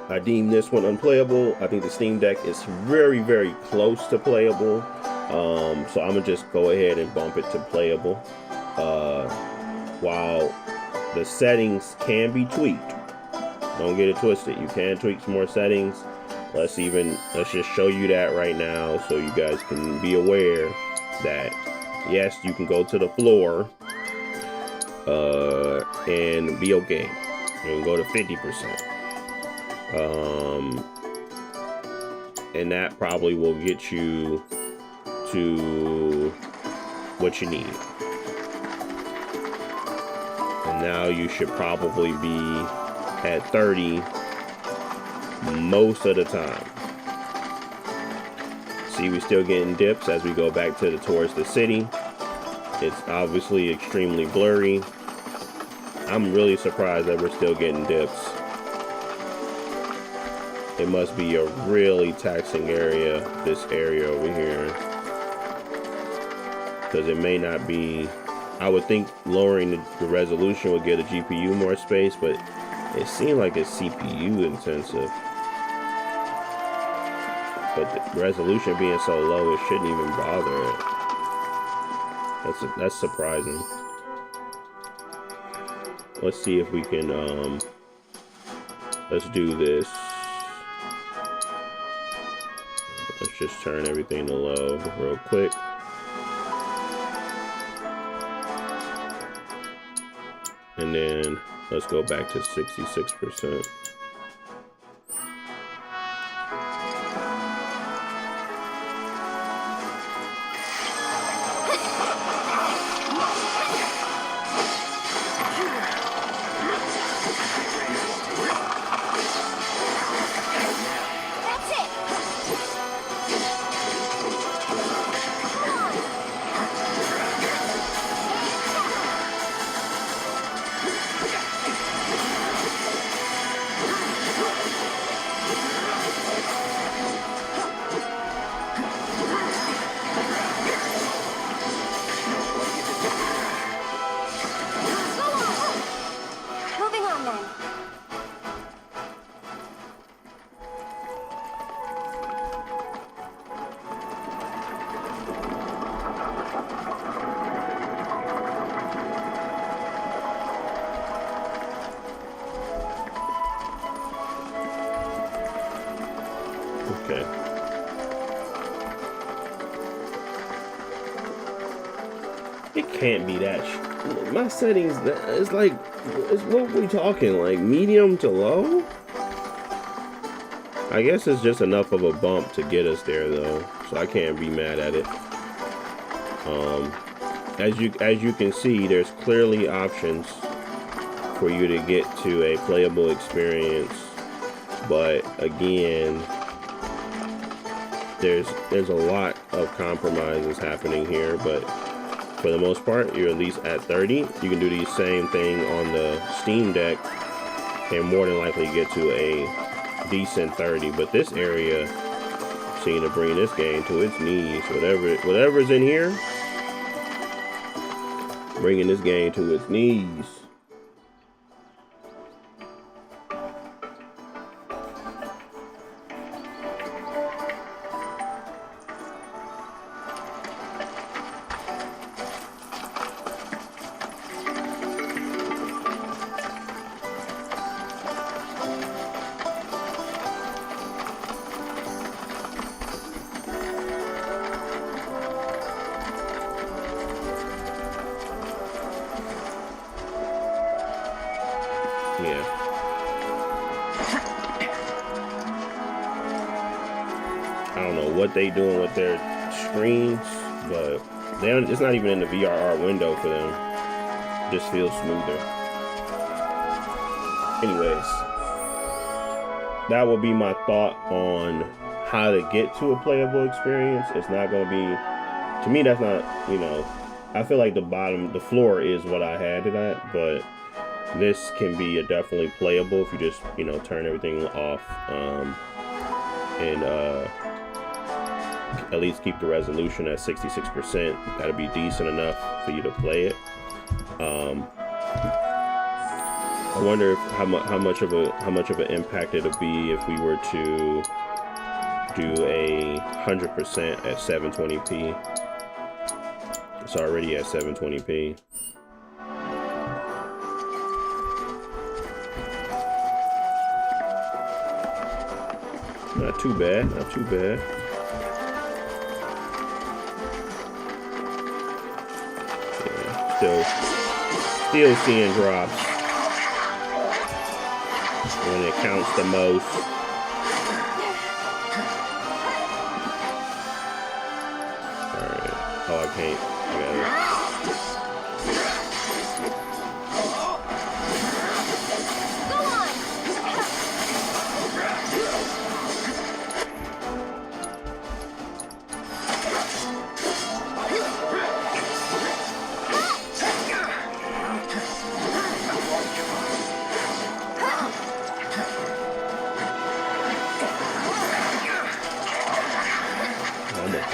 I deem this one unplayable. I think the Steam Deck is very, very close to playable. So I'm gonna just go ahead and bump it to playable. While the settings can be tweaked, don't get it twisted. You can tweak some more settings. Let's just show you that right now, so you guys can be aware that yes, you can go to the floor and be okay. You can go to 50%. And that probably will get you to what you need. And now you should probably be at 30 most of the time. See, we're still getting dips as we go back towards the city. It's obviously extremely blurry. I'm really surprised that we're still getting dips. It must be a really taxing area, this area over here. Because it may not be... I would think lowering the resolution would give the GPU more space, but it seemed like it's CPU intensive. But the resolution being so low, it shouldn't even bother it. That's surprising. Let's see if we can, let's do this. Let's just turn everything to low real quick. And then let's go back to 66%. Okay. It can't be that. My settings, it's like, it's what we talking, like medium to low? I guess it's just enough of a bump to get us there though, so I can't be mad at it. As you can see, there's clearly options for you to get to a playable experience, but again, there's a lot of compromises happening here, but for the most part, you're at least at 30. You can do the same thing on the Steam Deck and more than likely get to a decent 30. But this area seems to bring this game to its knees. Whatever's in here, bringing this game to its knees. Yeah. I don't know what they doing with their screens, but it's not even in the VRR window for them. It just feels smoother. Anyways, that will be my thought on how to get to a playable experience. It's not going to be, to me, that's not, I feel like the floor is what I had it at, but this can be definitely playable if you just, turn everything off, and at least keep the resolution at 66%. That'll be decent enough for you to play it. I wonder if how much of an impact it'll be if we were to do a 100% at 720p. It's already at 720p. Not too bad, not too bad. Yeah, still seeing drops when it counts the most. Alright. Oh, I can't. I got it.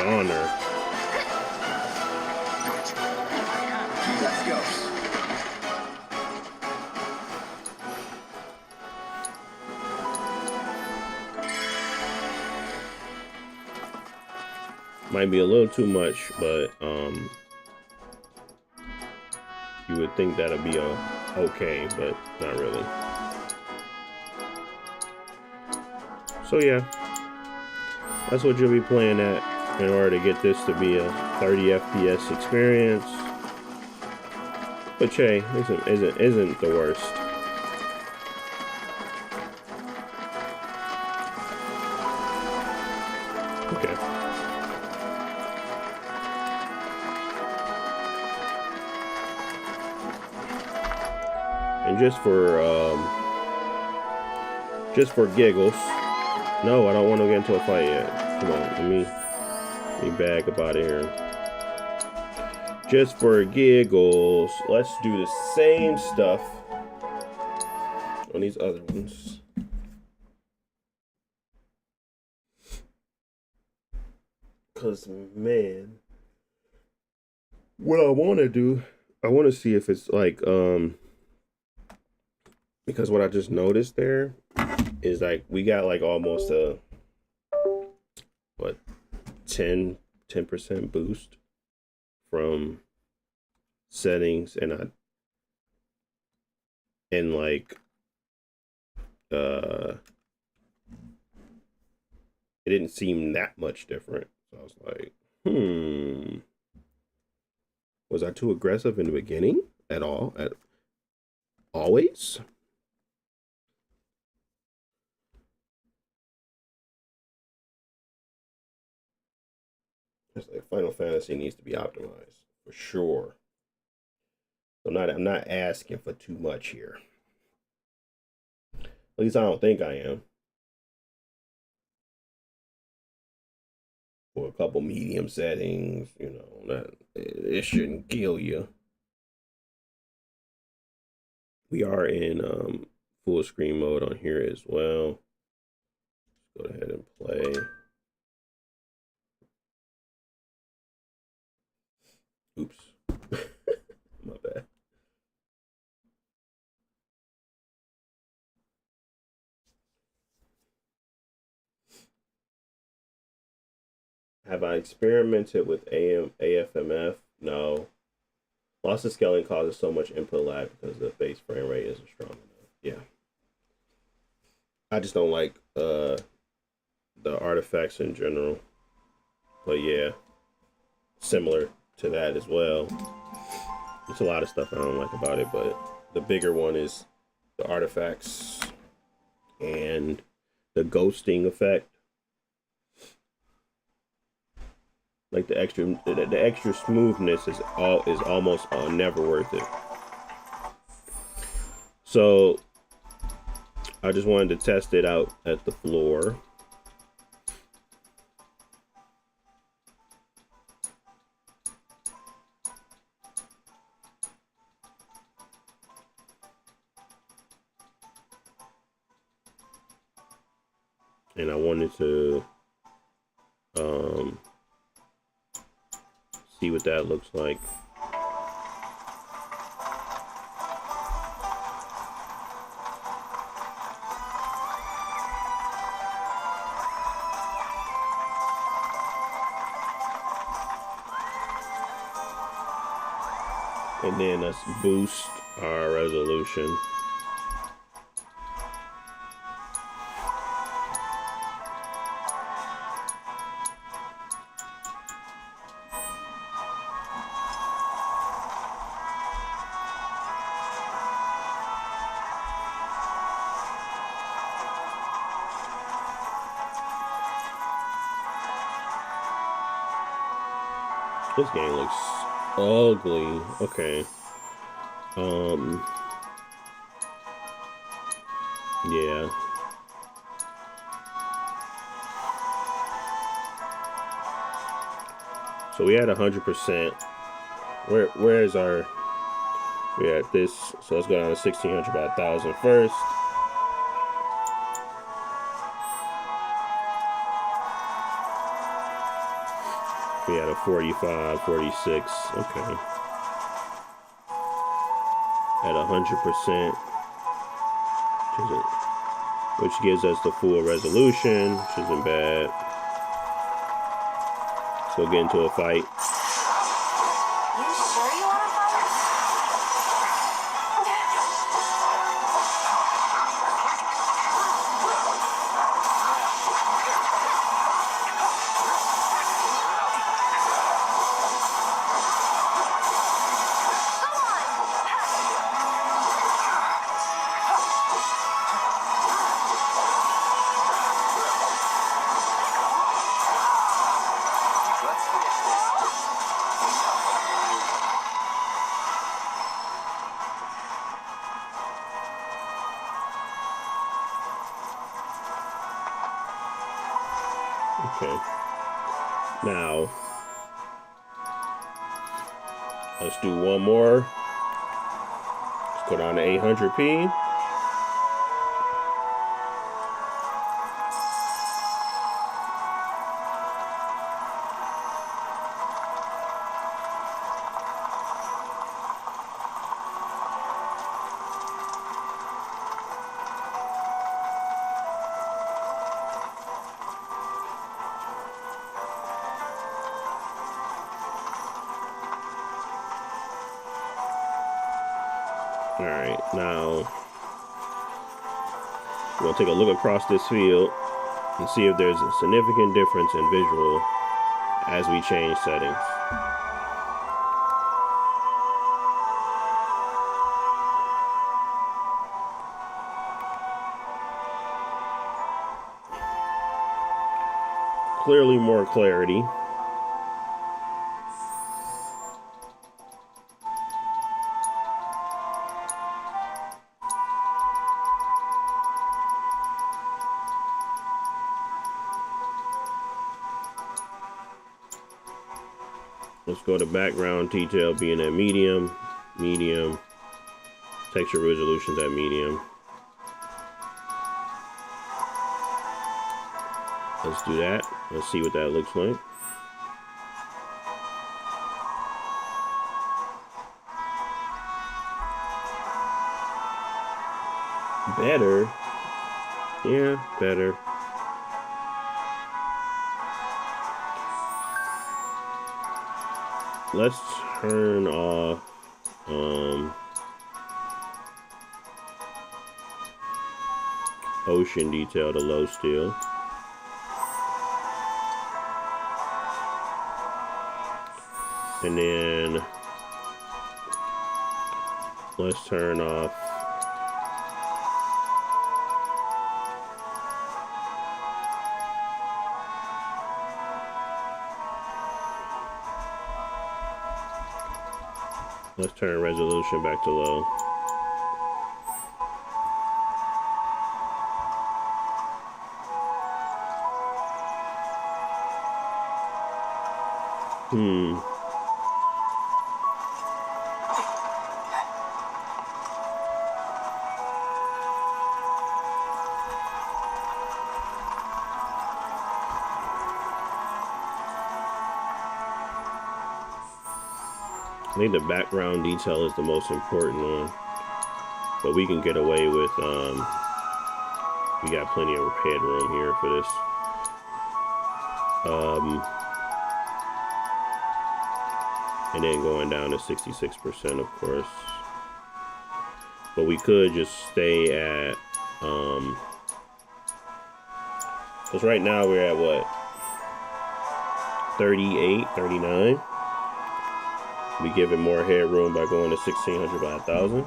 On there. Let's go. Might be a little too much, but you would think that'd be okay, but not really. So yeah, that's what you'll be playing at in order to get this to be a 30 FPS experience, which hey, isn't the worst. Okay. And just for giggles, no, I don't want to get into a fight yet. Come on, let me bag up out of here. Just for giggles, let's do the same stuff on these other ones. Cause man, what I want to do, I want to see if it's like because what I just noticed there is like we got like almost a what 10% boost from settings, and like it didn't seem that much different. So I was like, was I too aggressive in the beginning at all? Always? It's like Final Fantasy needs to be optimized for sure. So I'm not asking for too much here. At least I don't think I am. For a couple medium settings, you know, that it shouldn't kill you. We are in full screen mode on here as well. Let's go ahead and play. Oops. My bad. Have I experimented with AFMF? No. Loss of scaling causes so much input lag because the base frame rate isn't strong enough. Yeah. I just don't like the artifacts in general. But yeah, similar to that as well. There's a lot of stuff I don't like about it, but the bigger one is the artifacts and the ghosting effect. Like the extra smoothness is almost never worth it. So I just wanted to test it out at the floor. And I wanted to see what that looks like. And then let's boost our resolution. This game looks ugly. Okay. Yeah. So we had 100%. Where is our? We at this. So let's go down to 1600 by 1,000 first. We had a 45, 46. Okay. At 100%, which gives us the full resolution, which isn't bad. So we'll get into a fight. You sure you want to fight? Okay. Now, let's do one more. Let's go down to 800p. Alright, now we'll take a look across this field and see if there's a significant difference in visual as we change settings. Clearly more clarity. Let's go to background detail being at medium, medium, texture resolutions at medium. Let's do that. Let's see what that looks like. Better. Yeah, better. Let's turn off ocean detail to low still. And then let's turn off let's turn resolution back to low. I think the background detail is the most important one, but we can get away with, we got plenty of headroom here for this. and then going down to 66%, of course. But we could just stay at, because right now we're at what? 38, 39. We give it more headroom by going to 1600 by 1000.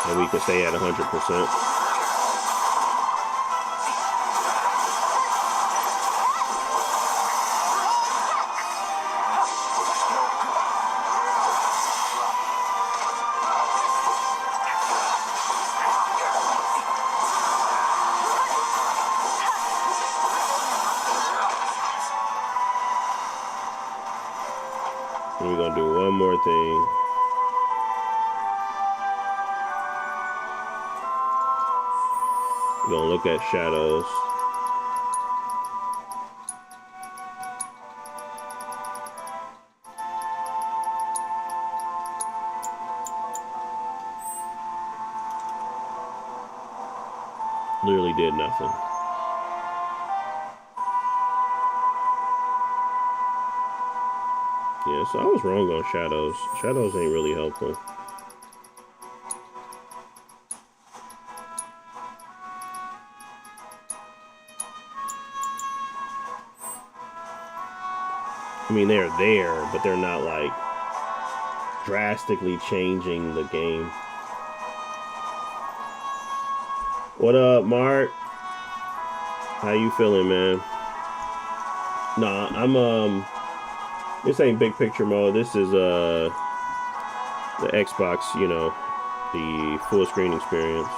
And we can stay at 100%. And we're gonna do one more thing. We're gonna look at shadows. Literally did nothing. Yeah, so I was wrong on shadows. Shadows ain't really helpful. I mean, they're there, but they're not like drastically changing the game. What up, Mark? How you feeling, man? Nah, I'm this ain't big picture mode. This is the Xbox, you know, the full screen experience.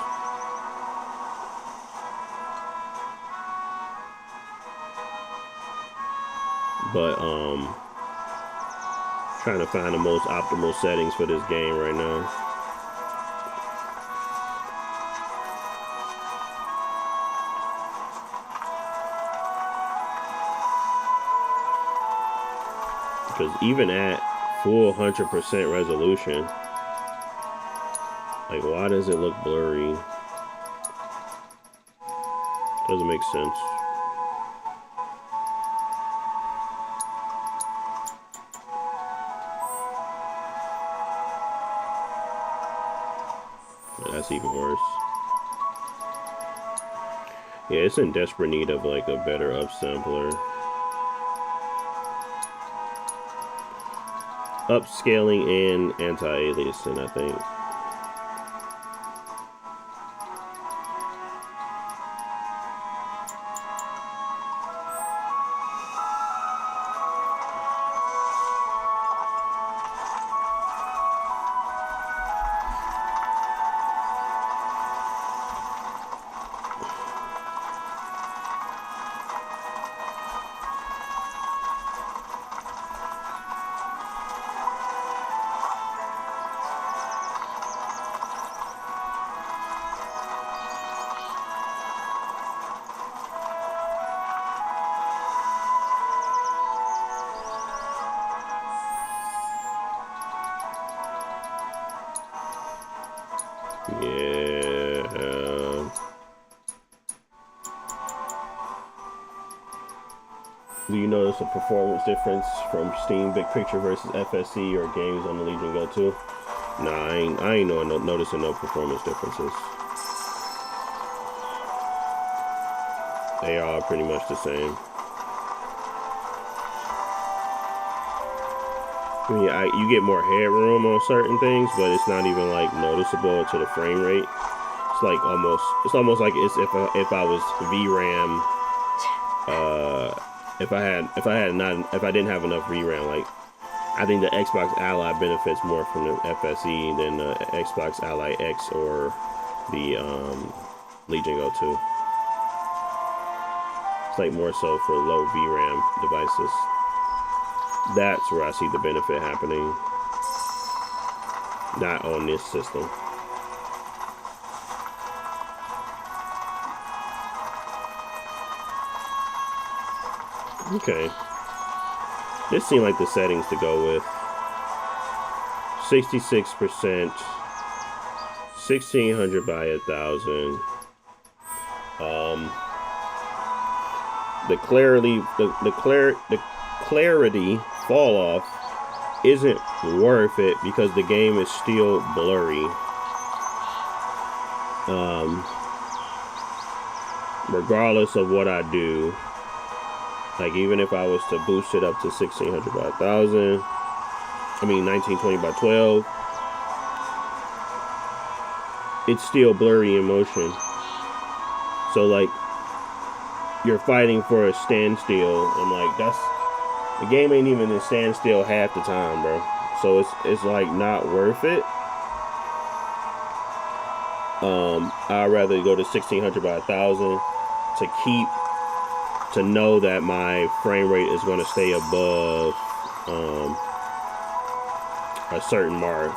But trying to find the most optimal settings for this game right now. Because even at full 100% resolution, like, why does it look blurry? Doesn't make sense. That's even worse. Yeah, it's in desperate need of like a better upsampler. Upscaling and anti-aliasing, I think. Yeah. Do you notice a performance difference from Steam Big Picture versus FSC or games on the Legion Go 2? Nah, I ain't noticing no performance differences. They are pretty much the same. I mean, you get more headroom on certain things, but it's not even like noticeable to the frame rate. It's like it's almost like it's if I was VRAM, if I didn't have enough VRAM. Like, I think the Xbox Ally benefits more from the FSE than the Xbox Ally X or the Legion Go 2. It's like more so for low VRAM devices. That's where I see the benefit happening, not on this system. Okay. This seemed like the settings to go with. 66%, 1600 by 1000. The clarity fall off isn't worth it because the game is still blurry. Regardless of what I do, like even if I was to boost it up to 1600 by 1000, I mean 1920 by 12, it's still blurry in motion. So like you're fighting for a standstill. I'm like, the game ain't even in standstill half the time, bro. So it's like not worth it. I'd rather go to 1600 by 1000 to know that my frame rate is going to stay above a certain mark.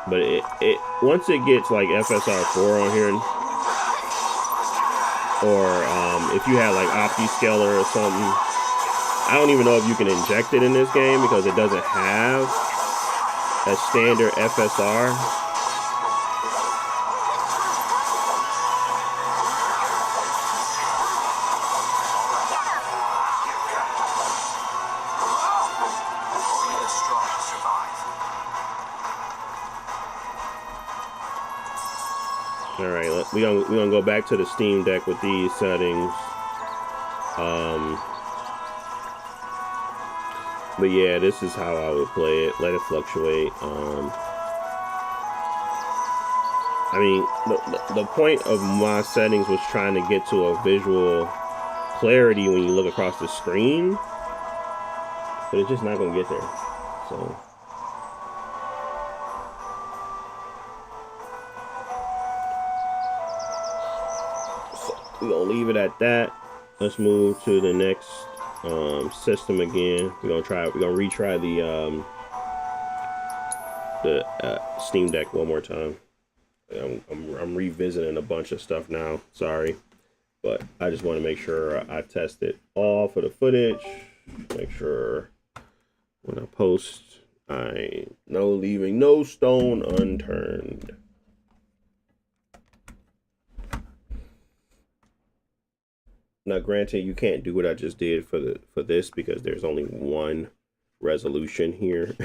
But it once it gets like FSR4 on here, or if you had like OptiScaler or something, I don't even know if you can inject it in this game because it doesn't have a standard FSR. All right, we're gonna go back to the Steam Deck with these settings. But yeah, this is how I would play it. Let it fluctuate. I mean, the point of my settings was trying to get to a visual clarity when you look across the screen, but it's just not gonna get there. So. We're gonna leave it at that. Let's move to the next system again. We're gonna retry the Steam Deck one more time. I'm revisiting a bunch of stuff now. Sorry, but I just want to make sure I tested all for the footage. Make sure when I post, I know leaving no stone unturned. Now, granted, you can't do what I just did for this because there's only one resolution here.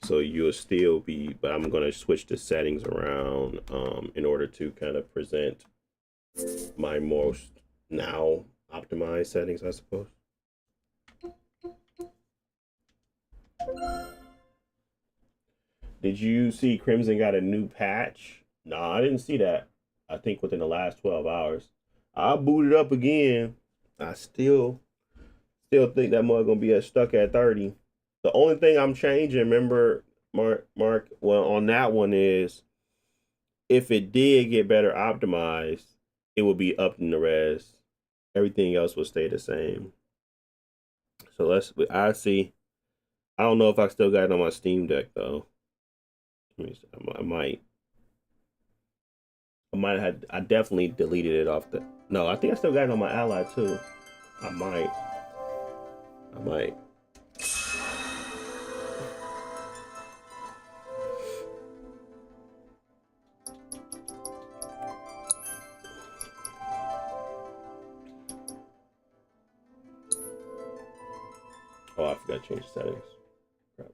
So you'll still be, but I'm going to switch the settings around in order to kind of present my most now optimized settings, I suppose. Did you see Crimson got a new patch? No, I didn't see that. I think within the last 12 hours. I booted up again. I still think that mug gonna be stuck at 30. The only thing I'm changing, remember, Mark, well, on that one is if it did get better optimized, it would be up in the res. Everything else would stay the same. So I see. I don't know if I still got it on my Steam Deck though. I definitely deleted it off the. No, I think I still got it on my Ally too. I might. Oh, I forgot to change the settings. Crap.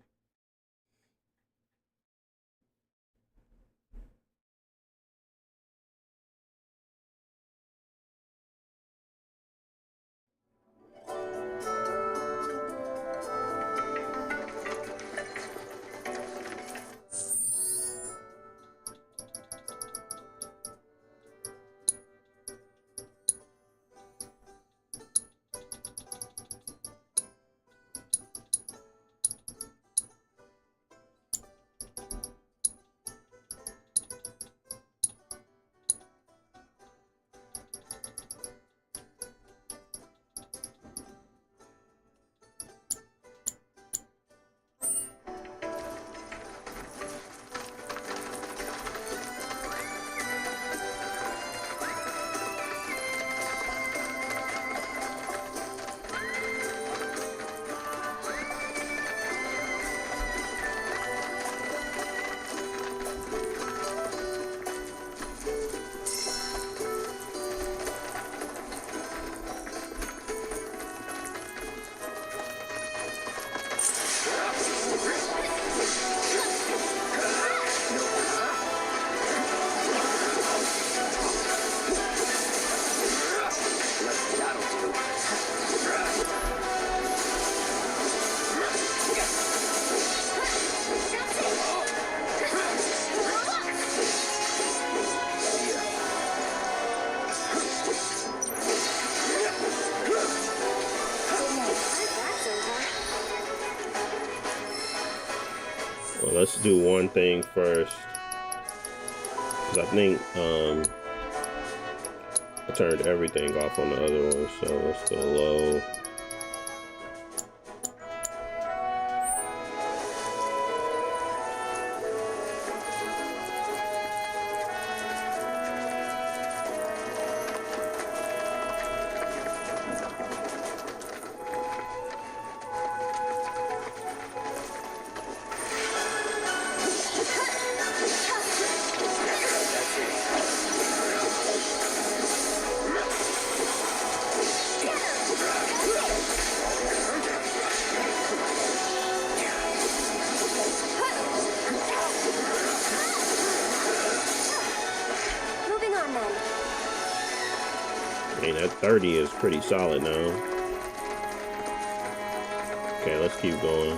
do one thing first. Cause I think I turned everything off on the other one, so let's go low. Moving on then. I mean, that 30 is pretty solid now. Okay, let's keep going.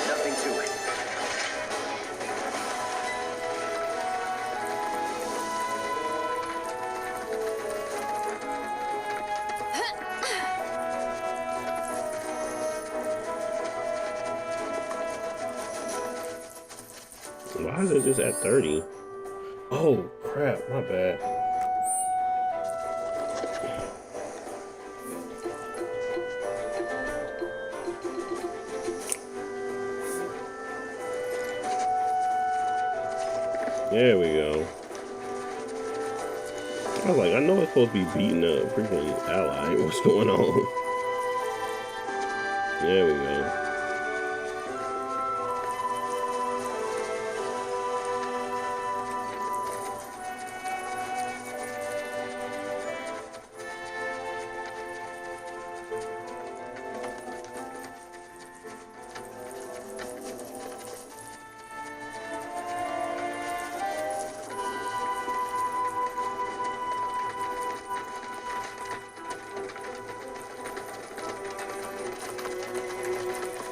Nothing to it. Why is it just at 30? Oh, crap, my bad. There we go. I was like, I know it's supposed to be beating a freaking ally. What's going on? There we go.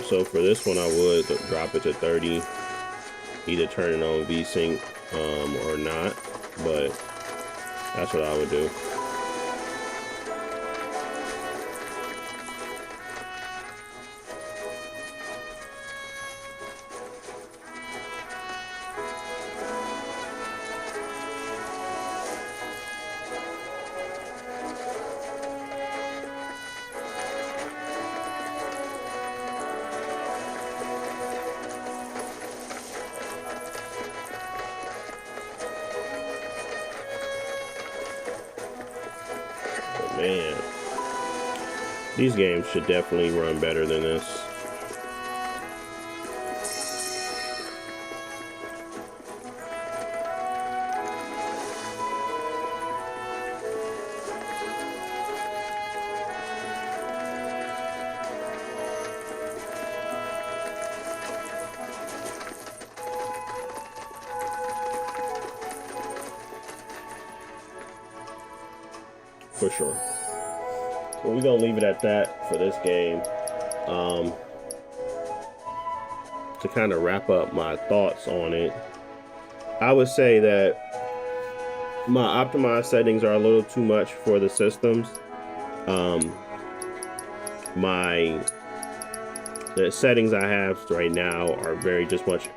So for this one, I would drop it to 30, either turn it on VSync or not, but that's what I would do. Man, these games should definitely run better than this. For sure. Well, we're gonna leave it at that for this game. To kind of wrap up my thoughts on it, I would say that my optimized settings are a little too much for the systems. The settings I have right now are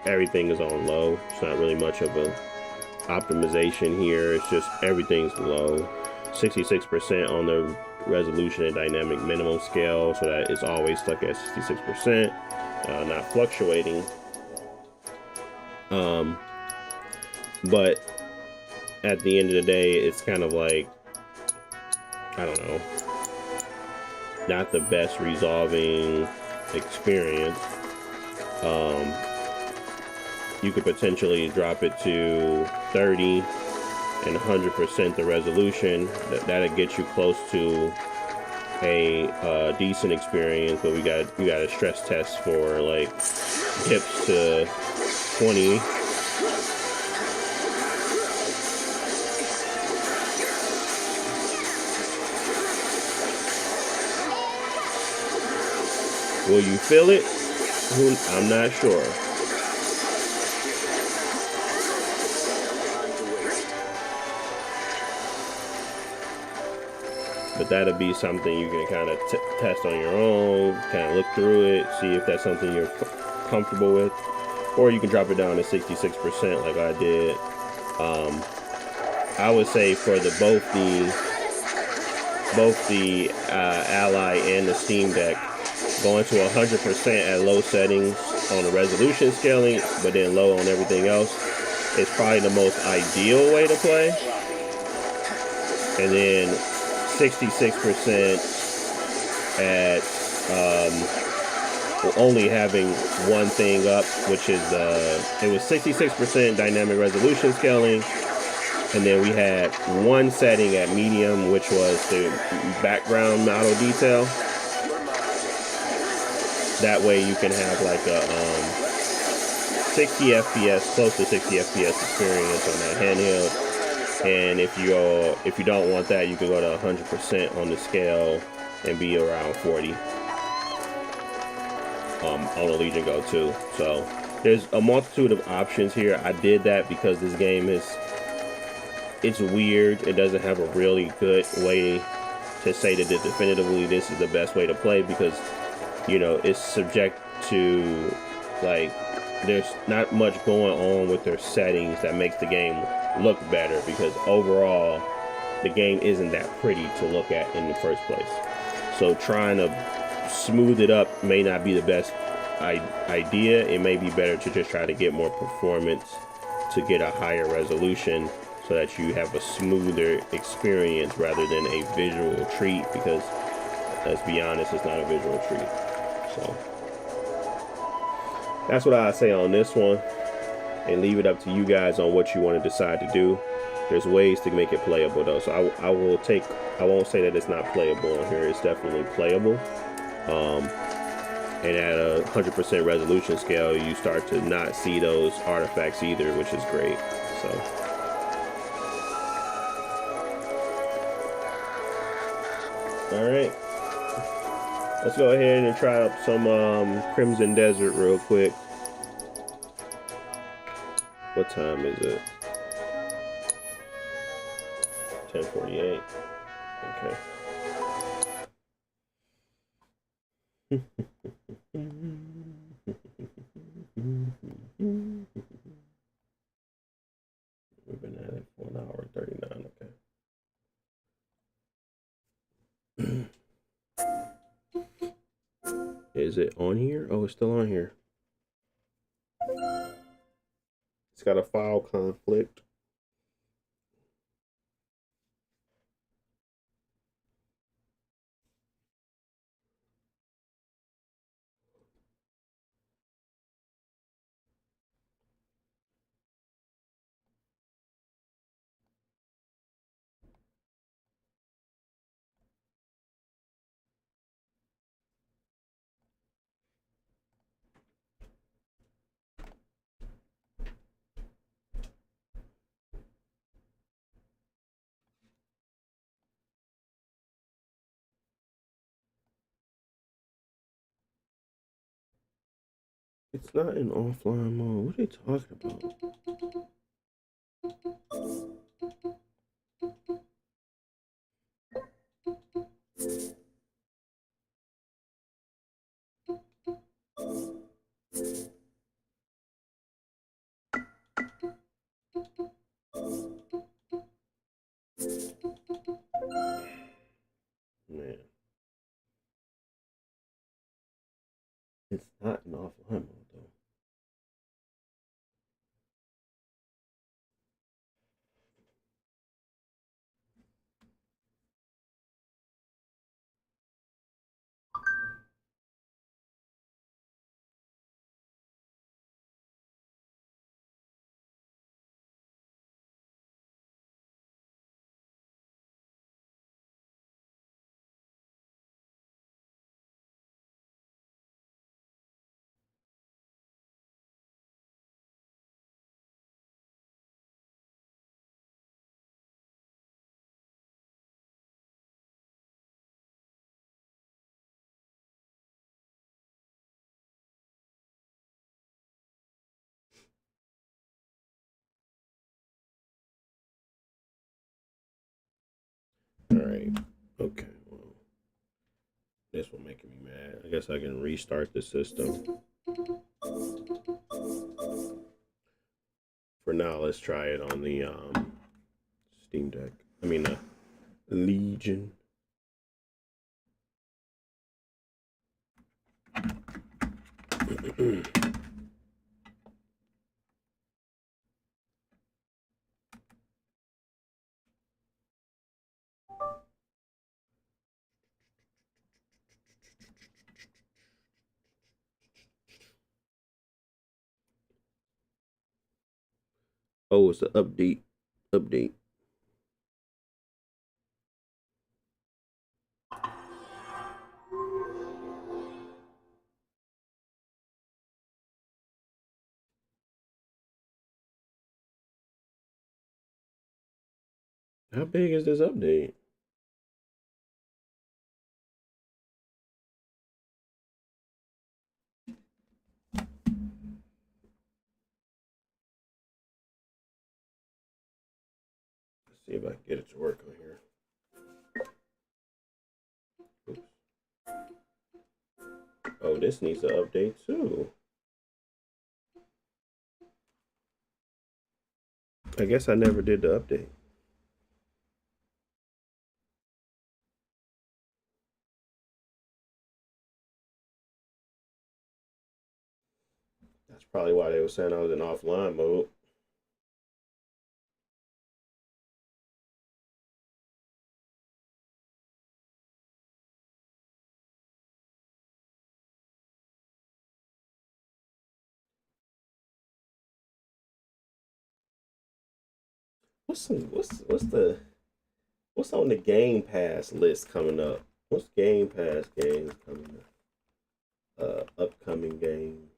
everything is on low. It's not really much of a optimization here. It's just everything's low. 66% on the resolution and dynamic minimum scale, so that it's always stuck at 66%, not fluctuating. But at the end of the day, it's kind of like, I don't know, not the best resolving experience. You could potentially drop it to 30 and 100% the resolution. That'll get you close to a decent experience, but you got a stress test for like dips to 20. Will you feel it? I'm not sure. But that'll be something you can kind of test on your own, kind of look through it, see if that's something you're comfortable with. Or you can drop it down to 66% like I did. I would say for both the Ally and the Steam Deck, going to 100% at low settings on the resolution scaling, but then low on everything else, is probably the most ideal way to play. And then 66% at only having one thing up, which is it was 66% dynamic resolution scaling, and then we had one setting at medium, which was the background model detail. That way you can have like a 60 FPS, close to 60 FPS experience on that handheld. And if you don't want that, you can go to 100% on the scale and be around 40 on the Legion Go 2. So there's a multitude of options here. I did that because this game it's weird. It doesn't have a really good way to say that definitively this is the best way to play, because it's subject to, like, there's not much going on with their settings that makes the game look better, because overall the game isn't that pretty to look at in the first place. So trying to smooth it up may not be the best idea. It may be better to just try to get more performance to get a higher resolution, so that you have a smoother experience rather than a visual treat, because let's be honest, it's not a visual treat. So that's what I say on this one, and leave it up to you guys on what you want to decide to do. There's ways to make it playable though, so I won't say that it's not playable on here. It's definitely playable. And at a 100% resolution scale, you start to not see those artifacts either, which is great. So all right, let's go ahead and try up some Crimson Desert real quick. What time is it? 10:48. Okay. We've been at it for 1 hour and 39. Okay. Is it on here? Oh, it's still on here. It's got a file conflict. It's not in offline mode. What are they talking about? Man. It's not in offline mode though. Alright. Okay. Well, this one making me mad. I guess I can restart the system. For now, let's try it on the Steam Deck. I mean, Legion. Oh, it's the update. Update. How big is this update? Let's see if I can get it to work on here. Oops. Oh, this needs to update too. I guess I never did the update. That's probably why they were saying I was in offline mode. What's on the Game Pass list coming up? What's Game Pass games coming up? Upcoming games.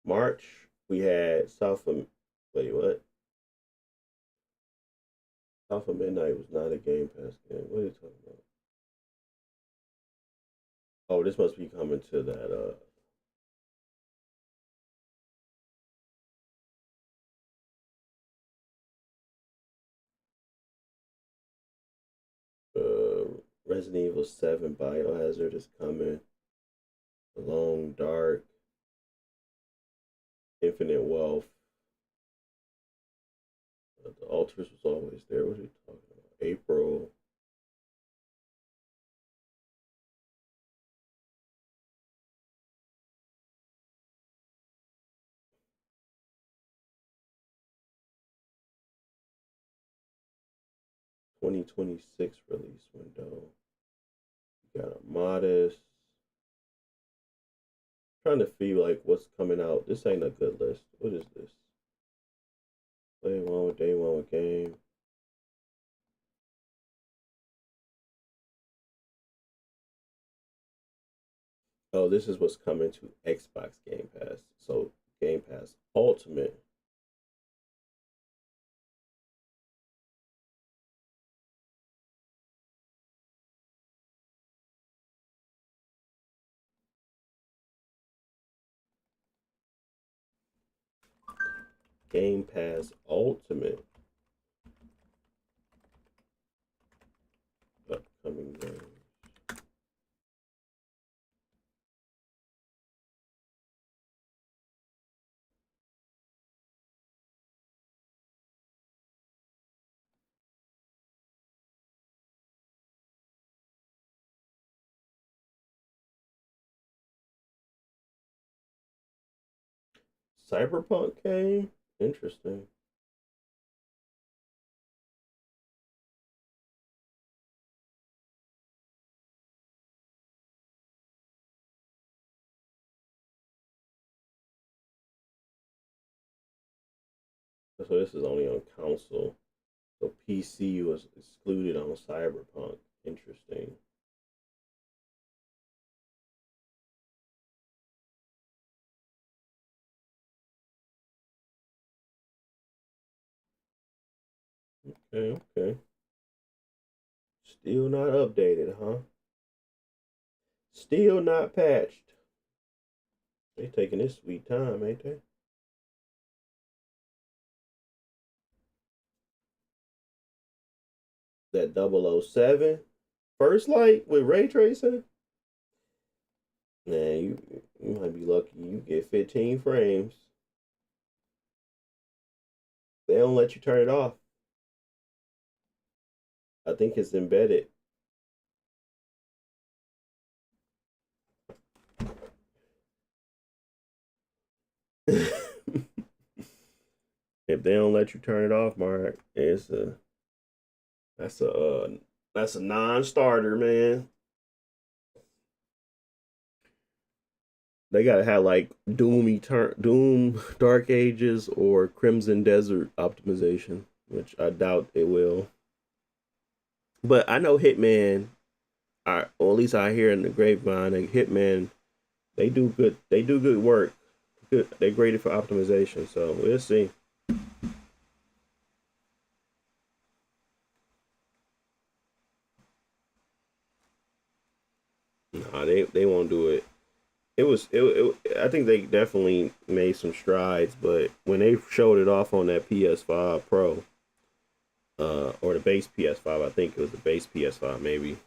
March we had South of wait what? South of Midnight was not a Game Pass game. What are you talking about? Oh, this must be coming to that Resident Evil 7 Biohazard is coming. The Long Dark, Infinite Wealth. The Altars was always there. What are you talking about? April. (2026) release window. You got a Modest. Trying to feel like what's coming out. This ain't a good list. What is this? Day one with game. Oh, this is what's coming to Xbox Game Pass. So Game Pass Ultimate. Game Pass Ultimate. Upcoming games. Cyberpunk game? Interesting. So this is only on console. So PC was excluded on Cyberpunk. Interesting. Okay, okay. Still not updated, huh? Still not patched. They taking this sweet time, ain't they? that 007 First Light with ray tracing. Man, you might be lucky. You get 15 frames. They don't let you turn it off. I think it's embedded. If they don't let you turn it off, Mark, that's a non-starter, man. They gotta have like Doom Dark Ages or Crimson Desert optimization, which I doubt it will. But I know Hitman, or at least I hear in the grapevine, like Hitman, they do good. They do good work. Good, they're graded for optimization. So we'll see. Nah, they won't do it. I think they definitely made some strides, but when they showed it off on that PS5 Pro, or the base PS5, I think it was the base PS5 maybe.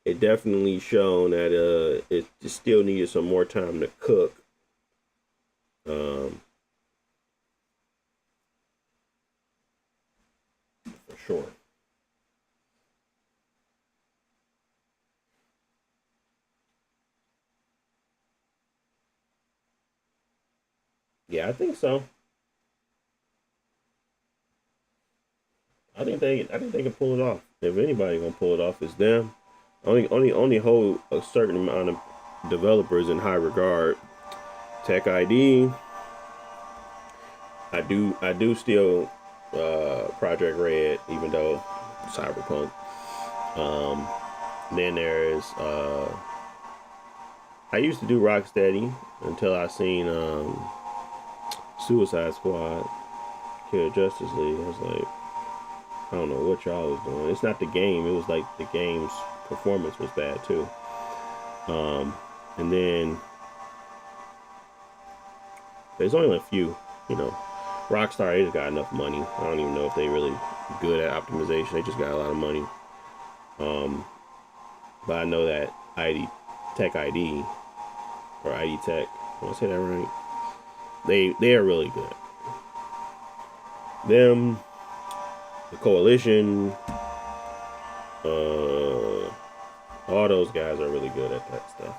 It definitely shown that it just still needed some more time to cook. For sure. Yeah, I think so. I think they can pull it off. If anybody gonna pull it off, it's them. Only hold a certain amount of developers in high regard. Tech ID. I do still Project Red, even though Cyberpunk. Um, then there's I used to do Rocksteady until I seen Suicide Squad, Kill Justice League. I was like, I don't know what y'all was doing. It's not the game. It was like the game's performance was bad too. And then there's only a few, you know. Rockstar, they just got enough money. I don't even know if they really good at optimization. They just got a lot of money. But I know that Tech ID or ID Tech, did I say that right? They are really good. Them, the Coalition, all those guys are really good at that stuff.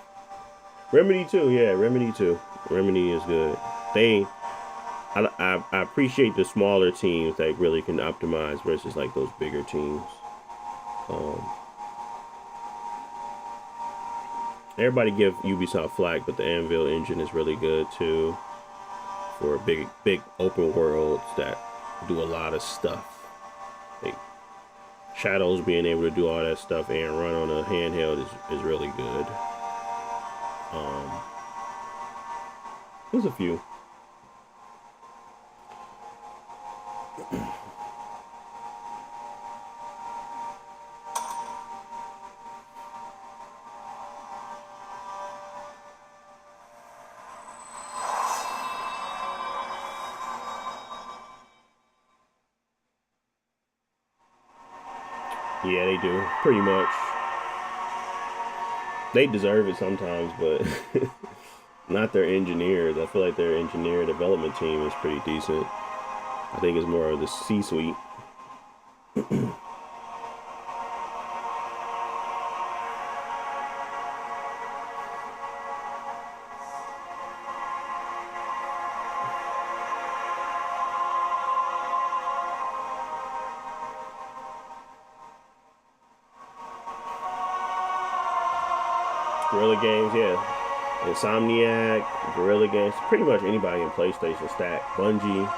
Remedy too, yeah, Remedy too. Remedy is good. I appreciate the smaller teams that really can optimize versus like those bigger teams. Um, Everybody give Ubisoft flack, but the Anvil engine is really good too for big open worlds that do a lot of stuff. Like Shadows being able to do all that stuff and run on a handheld is really good. There's a few. Yeah, they do. Pretty much. They deserve it sometimes, but not their engineers. I feel like their engineer development team is pretty decent. I think it's more of the C-suite. Guerrilla Games, yeah. Insomniac, Guerrilla Games, pretty much anybody in PlayStation stack. Bungie.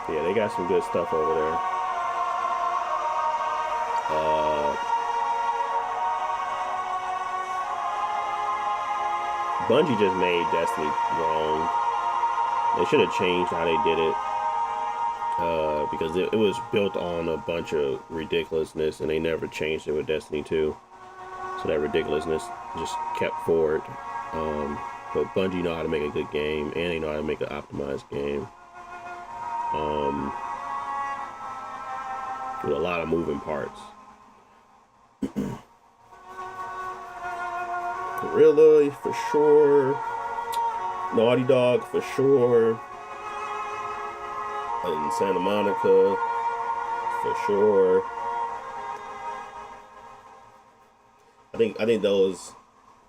Yeah, they got some good stuff over there. Bungie just made Destiny wrong. They should have changed how they did it. Because it was built on a bunch of ridiculousness and they never changed it with Destiny 2. So that ridiculousness just kept forward. But Bungie know how to make a good game, and they know how to make an optimized game. With a lot of moving parts. Gorilla for sure. Naughty Dog for sure. And Santa Monica for sure. I think those,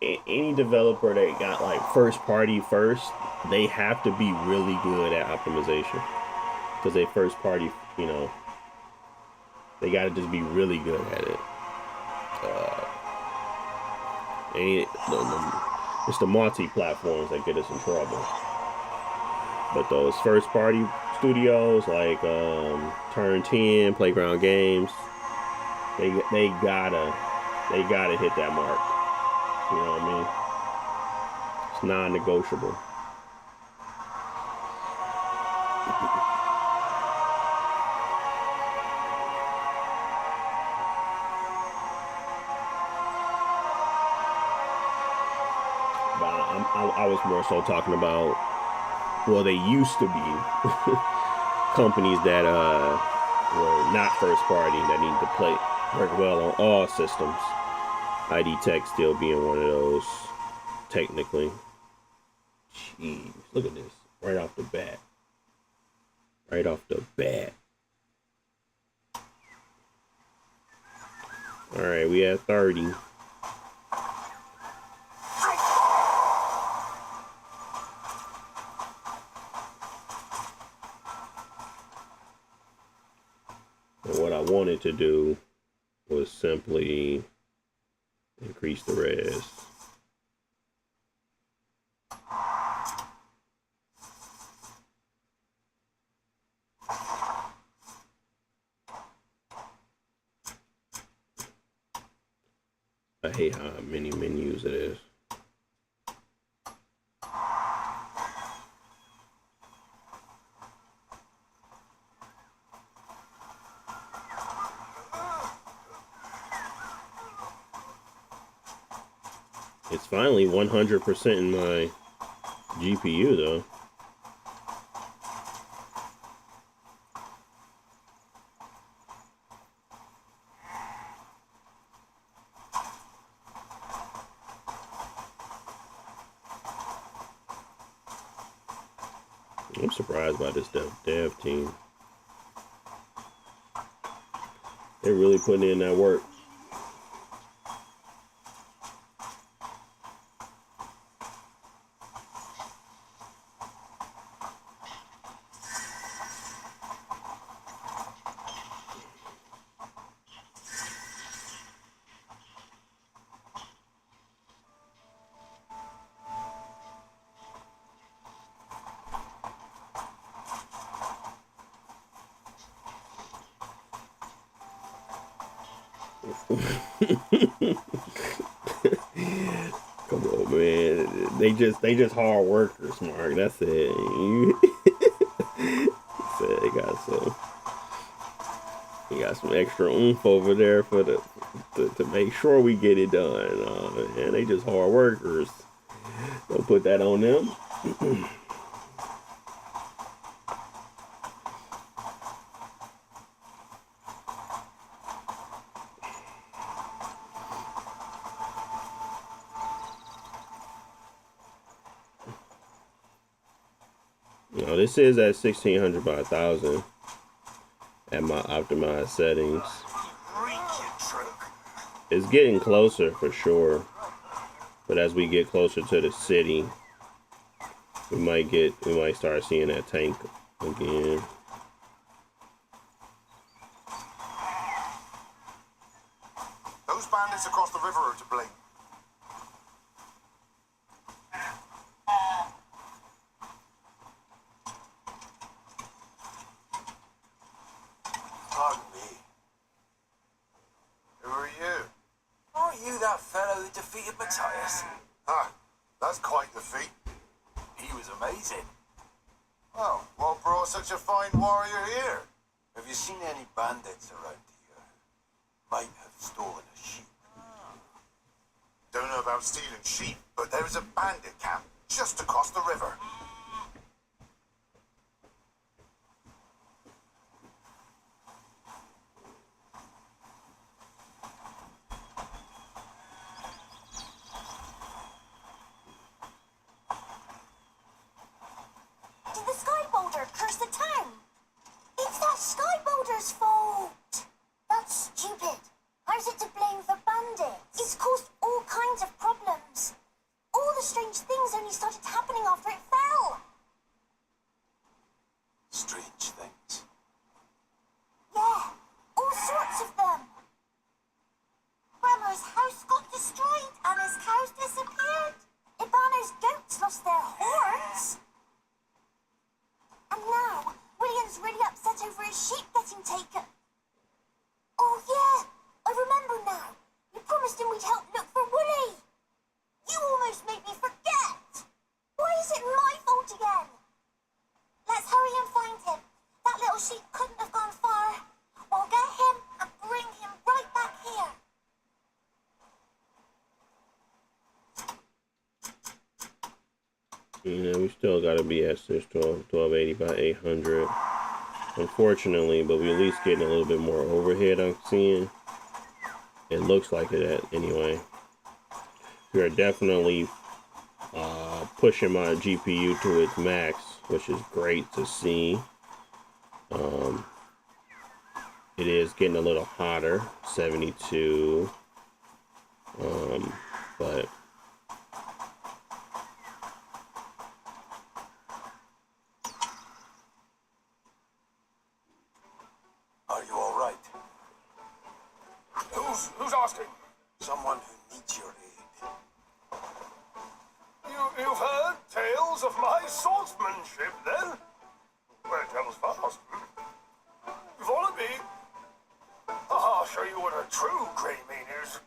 any developer that got like first party first, they have to be really good at optimization, because they first party, you know, they got to just be really good at it. It's the multi-platforms that get us in trouble. But those first party studios like Turn 10, Playground Games, they gotta hit that mark. You know what I mean? It's non-negotiable. I was more so talking about, well, they used to be companies that were not first party that need to work well on all systems. ID Tech still being one of those, technically. Jeez, look at this. Right off the bat. Right off the bat. Alright, we at 30. And what I wanted to do was simply increase the res. I hate how many menus it is. It's finally 100% in my GPU though. I'm surprised by this dev team. They're really putting in that work. Come on, man. They just hard workers, Mark. That's it. They got some extra oomph over there for to make sure we get it done. And they just hard workers. Don't put that on them. This is at 1600 by 1000 at my optimized settings. It's getting closer for sure, but as we get closer to the city, we might start seeing that tank again. Those bandits across the river are to blame. Pardon me. Who are you? Aren't you that fellow who defeated Matthias? Ah, that's quite the feat. He was amazing. Well, what brought such a fine warrior here? Have you seen any bandits around here? Might have stolen a sheep. Don't know about stealing sheep, but there is a bandit camp just across the river. Did the sky boulder curse the town? It's that sky boulder's fault. That's stupid. How's it to blame for bandits? It's caused all kinds of problems. All the strange things only started happening after it fell. Strange things. Yeah, all sorts of them. Grandma's house got destroyed and his cows disappeared. Ibano's goats lost their horns. And now, William's really upset over his sheep getting taken. Oh yeah, I remember now. You promised him we'd help look for Wooly. You almost made me forget. Why is it my fault again? Let's hurry and find him. That little sheep couldn't have gone far. We'll get him and bring him right back here. Yeah, we still gotta be at 1280 by 800. Unfortunately, but we at least getting a little bit more overhead I'm seeing. It looks like it at anyway. We are definitely pushing my GPU to its max, which is great to see. It is getting a little hotter, 72. But Are you all right? Who's asking? Someone who needs your aid. You've heard tales of my swordsmanship, then? Well, it travels fast. Follow me. I'll show you what a true Greymane is.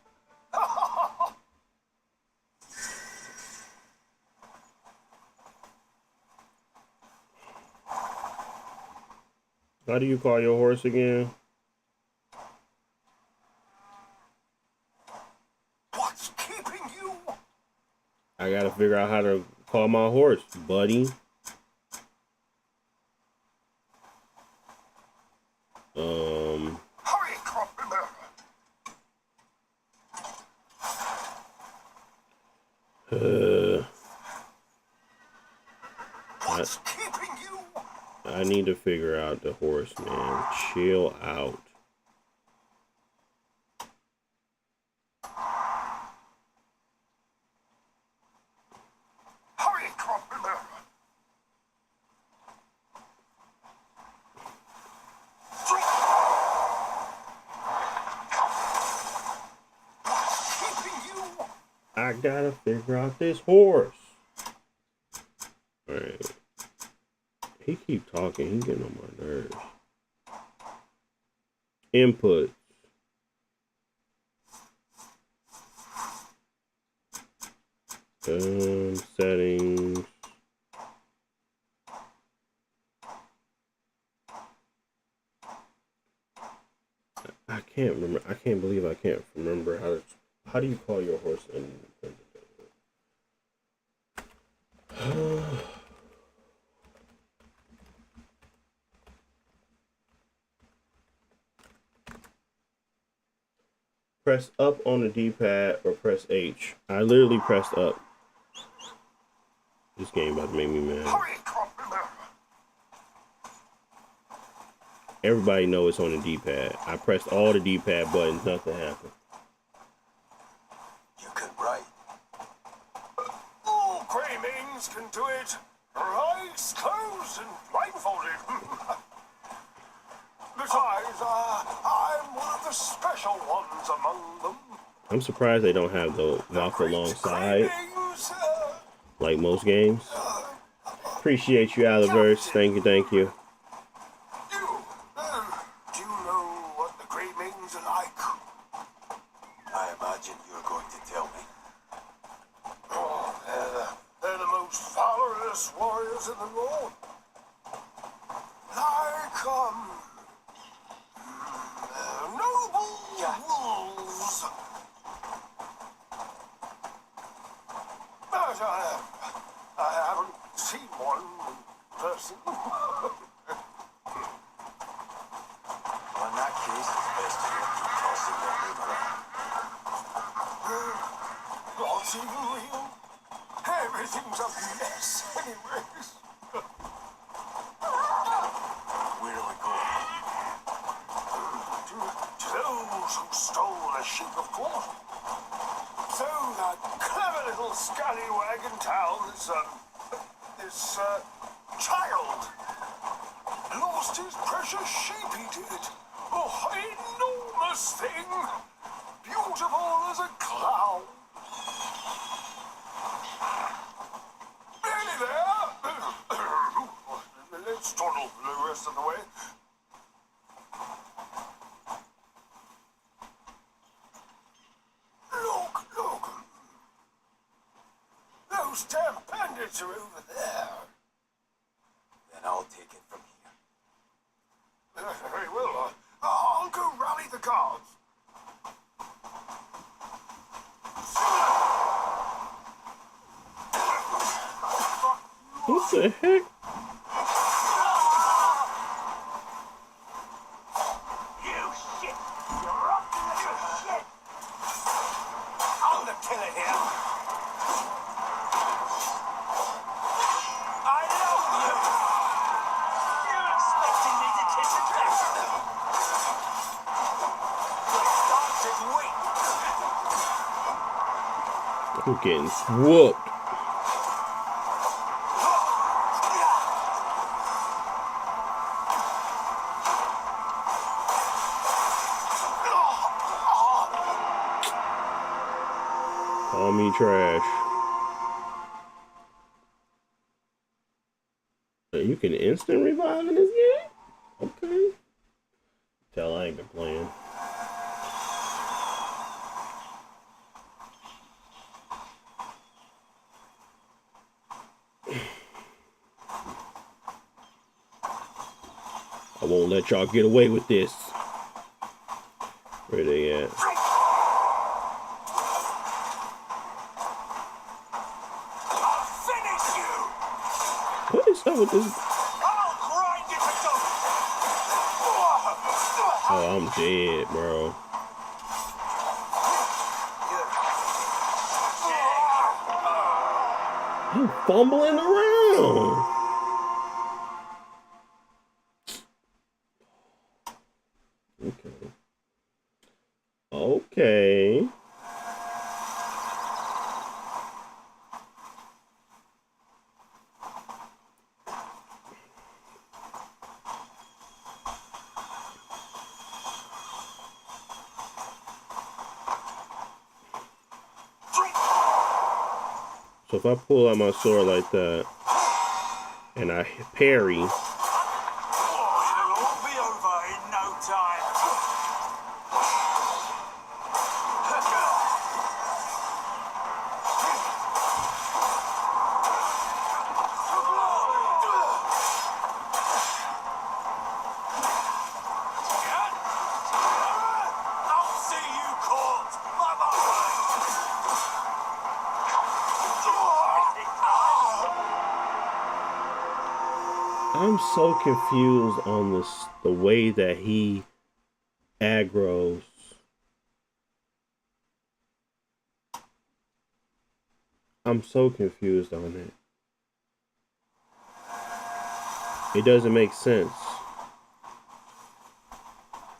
how do you call your horse again? What's keeping you? I gotta figure out how to call my horse, buddy. Hurry, Cropper. What's keeping you? I need to figure out the horse, man. Chill out. Hurry, Cropper. What's keeping you? I gotta figure out this horse. Alright. He keep talking. He getting on my nerves. Input. Settings. I can't remember. I can't believe I can't remember how do you call your horse in press up on the D-pad or press H. I literally pressed up. This game about to make me mad. Hurry, Cropper. Everybody knows it's on the D-pad. I pressed all the D-pad buttons, nothing happened. You can write. All Greymanes can do it. Eyes closed and blindfolded. Besides, I'm one of the special ones among them. I'm surprised they don't have the walk Great alongside Greymanes, like most games. Appreciate you, Aliverse. Thank you, thank you. Do you know what the Greymanes are like? I imagine you're going to tell me. Oh, they're the most valorous warriors in the world. Like, noble wolves. But I haven't seen one in person. Well, in that case, it's best to toss it your name around. Not even real. Everything's a mess anyways. Where are we going? To those who stole the sheep, of course. So that clever little scallywag in town, this child, lost his precious sheep, he did. Oh, enormous thing. Beautiful as a cloud. Nearly there. Let's toddle the rest of the way. Look. Those damn bandits are over there. Then I'll take it from here. Very well. I'll go rally the guards. What the heck? You shit! You're up to your shit! I'm the killer here. I love you! You're expecting me to kiss a dress? It starts at weight. I'm getting whooped. Call me trash. You can instant revive in this game? Okay. Tell I ain't been playing. I won't let y'all get away with this. Where they at? What is up with this? Oh, I'm dead, bro. I'm fumbling around. Okay. So if I pull out my sword like that and I parry, It'll all be over in no time. I'll see you caught. I'm so confused on this, the way that he aggroes. I'm so confused on it. It doesn't make sense.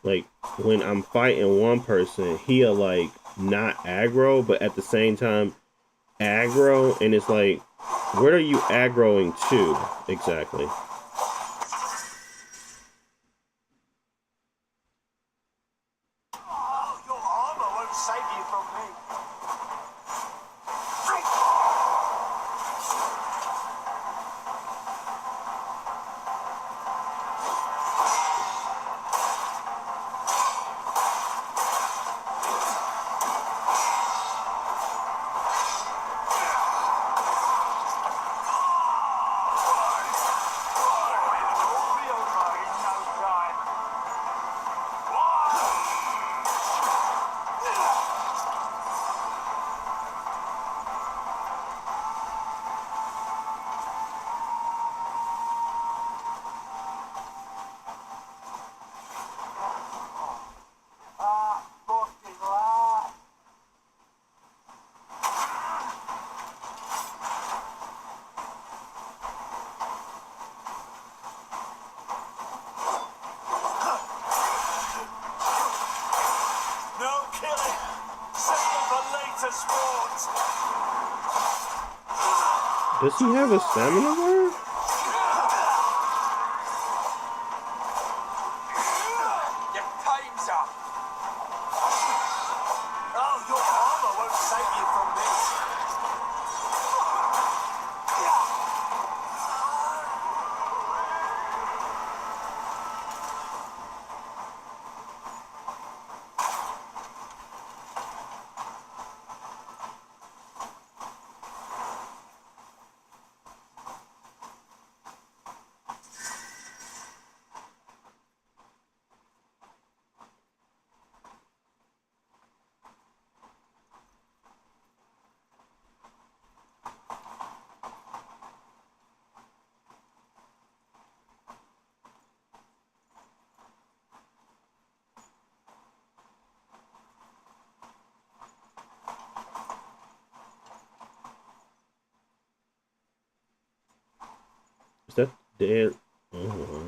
Like, when I'm fighting one person, he'll like not aggro, but at the same time aggro, and it's like, where are you aggroing to exactly? Your armor won't save you from me. to sport. Does he have a stamina bar? Your time's up. Oh, your armor won't save you from this. Is that dead? Oh.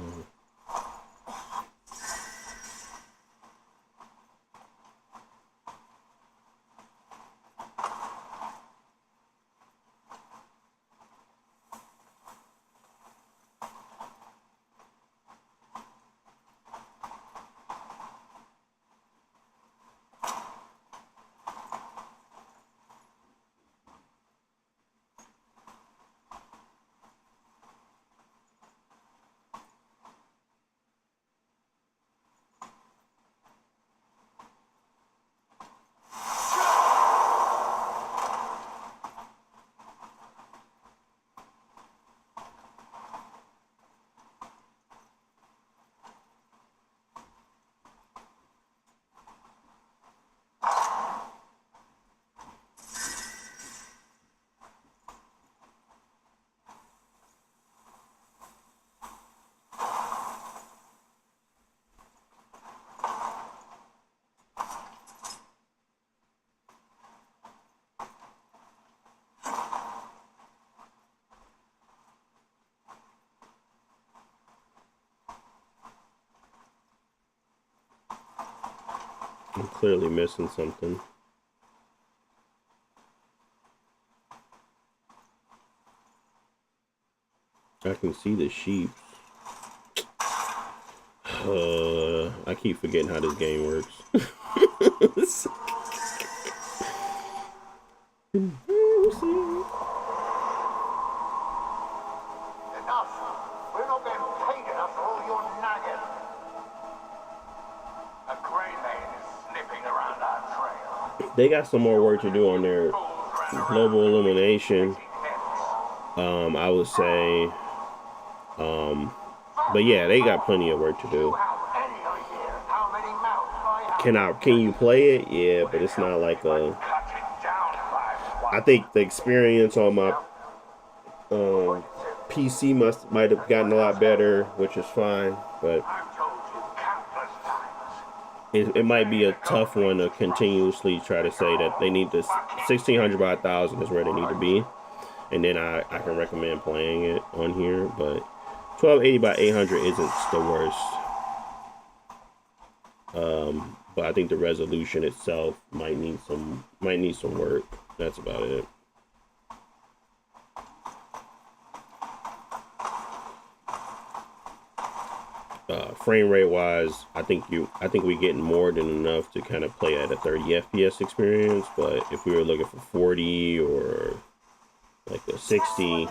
I'm clearly missing something. I can see the sheep. I keep forgetting how this game works. Enough. We're not getting paid enough for all your nagging. A grey man is sniffing around our trail. They got some more work to do on their global illumination. I would say. But yeah, they got plenty of work to do. Can you play it? Yeah, but it's not like a. I think the experience on my PC might have gotten a lot better, which is fine, but it might be a tough one to continuously try to say that they need this 1600 by 1000 is where they need to be, and then I can recommend playing it on here, but 1280 by 800 isn't the worst. But I think the resolution itself might need some work. That's about it. Frame rate wise, I think we're getting more than enough to kind of play at a 30 FPS experience. But if we were looking for 40 or like a 60,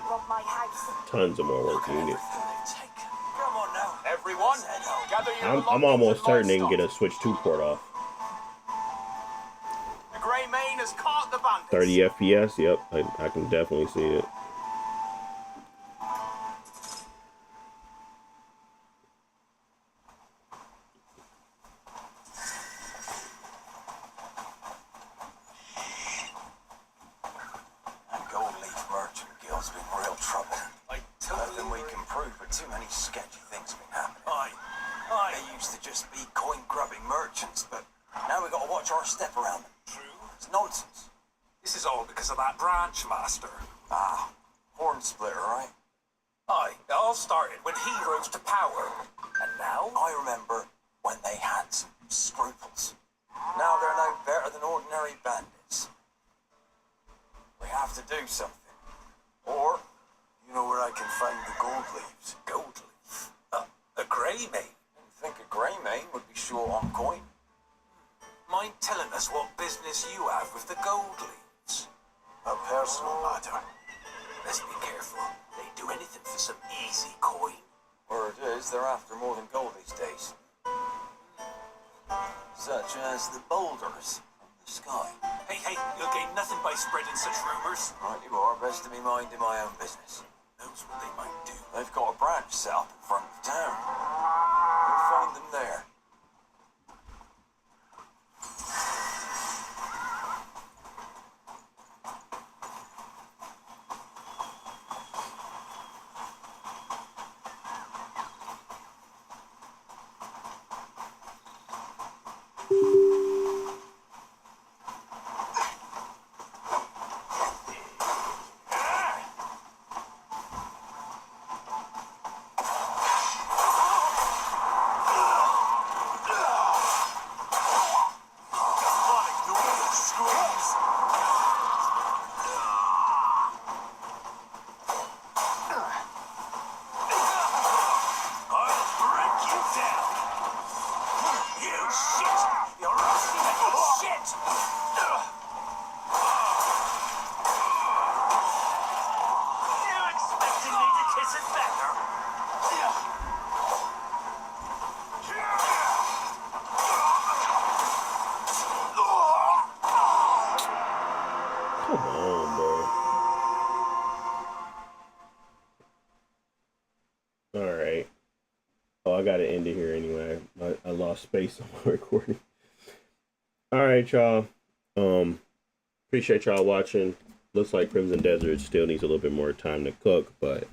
tons of more work needed. I'm almost certain they can get a Switch 2 port off. The Grey Mane has caught the bandits. 30 FPS, yep, I can definitely see it. have to do something. Or, you know where I can find the gold leaves? Gold leaf? A grey mane? I didn't think a grey mane would be short on coin. Mind telling us what business you have with the gold leaves? A personal matter. Let's be careful. They do anything for some easy coin. Word is, they're after more than gold these days. Such as the boulders from the sky. Hey, you'll gain nothing by spreading such rumours. Right you are, best to be minding my own business. Knows what they might do. They've got a branch set up in front of town. We'll find them there. Come on, bro. Alright. Oh, I gotta end it here anyway. I lost space on my recording. Alright, y'all. Appreciate y'all watching. Looks like Crimson Desert still needs a little bit more time to cook, but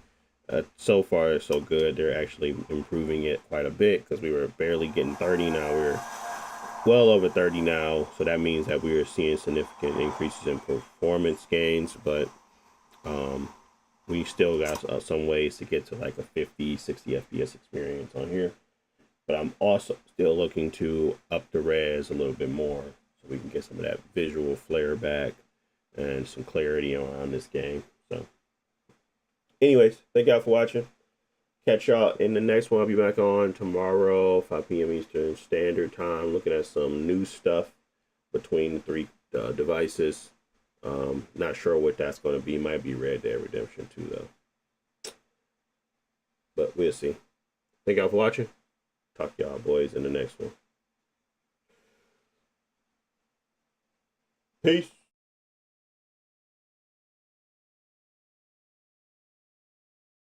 so far so good. They're actually improving it quite a bit because we were barely getting 30. Now we're well over 30 now, so that means that we are seeing significant increases in performance gains, but we still got some ways to get to like a 50, 60 FPS experience on here. But I'm also still looking to up the res a little bit more so we can get some of that visual flare back and some clarity around this game. So anyways, thank y'all for watching. Catch y'all in the next one. I'll be back on tomorrow, 5 p.m. Eastern Standard Time, looking at some new stuff between the three devices. Not sure what that's going to be. Might be Red Dead Redemption 2, though. But we'll see. Thank y'all for watching. Talk to y'all boys in the next one. Peace.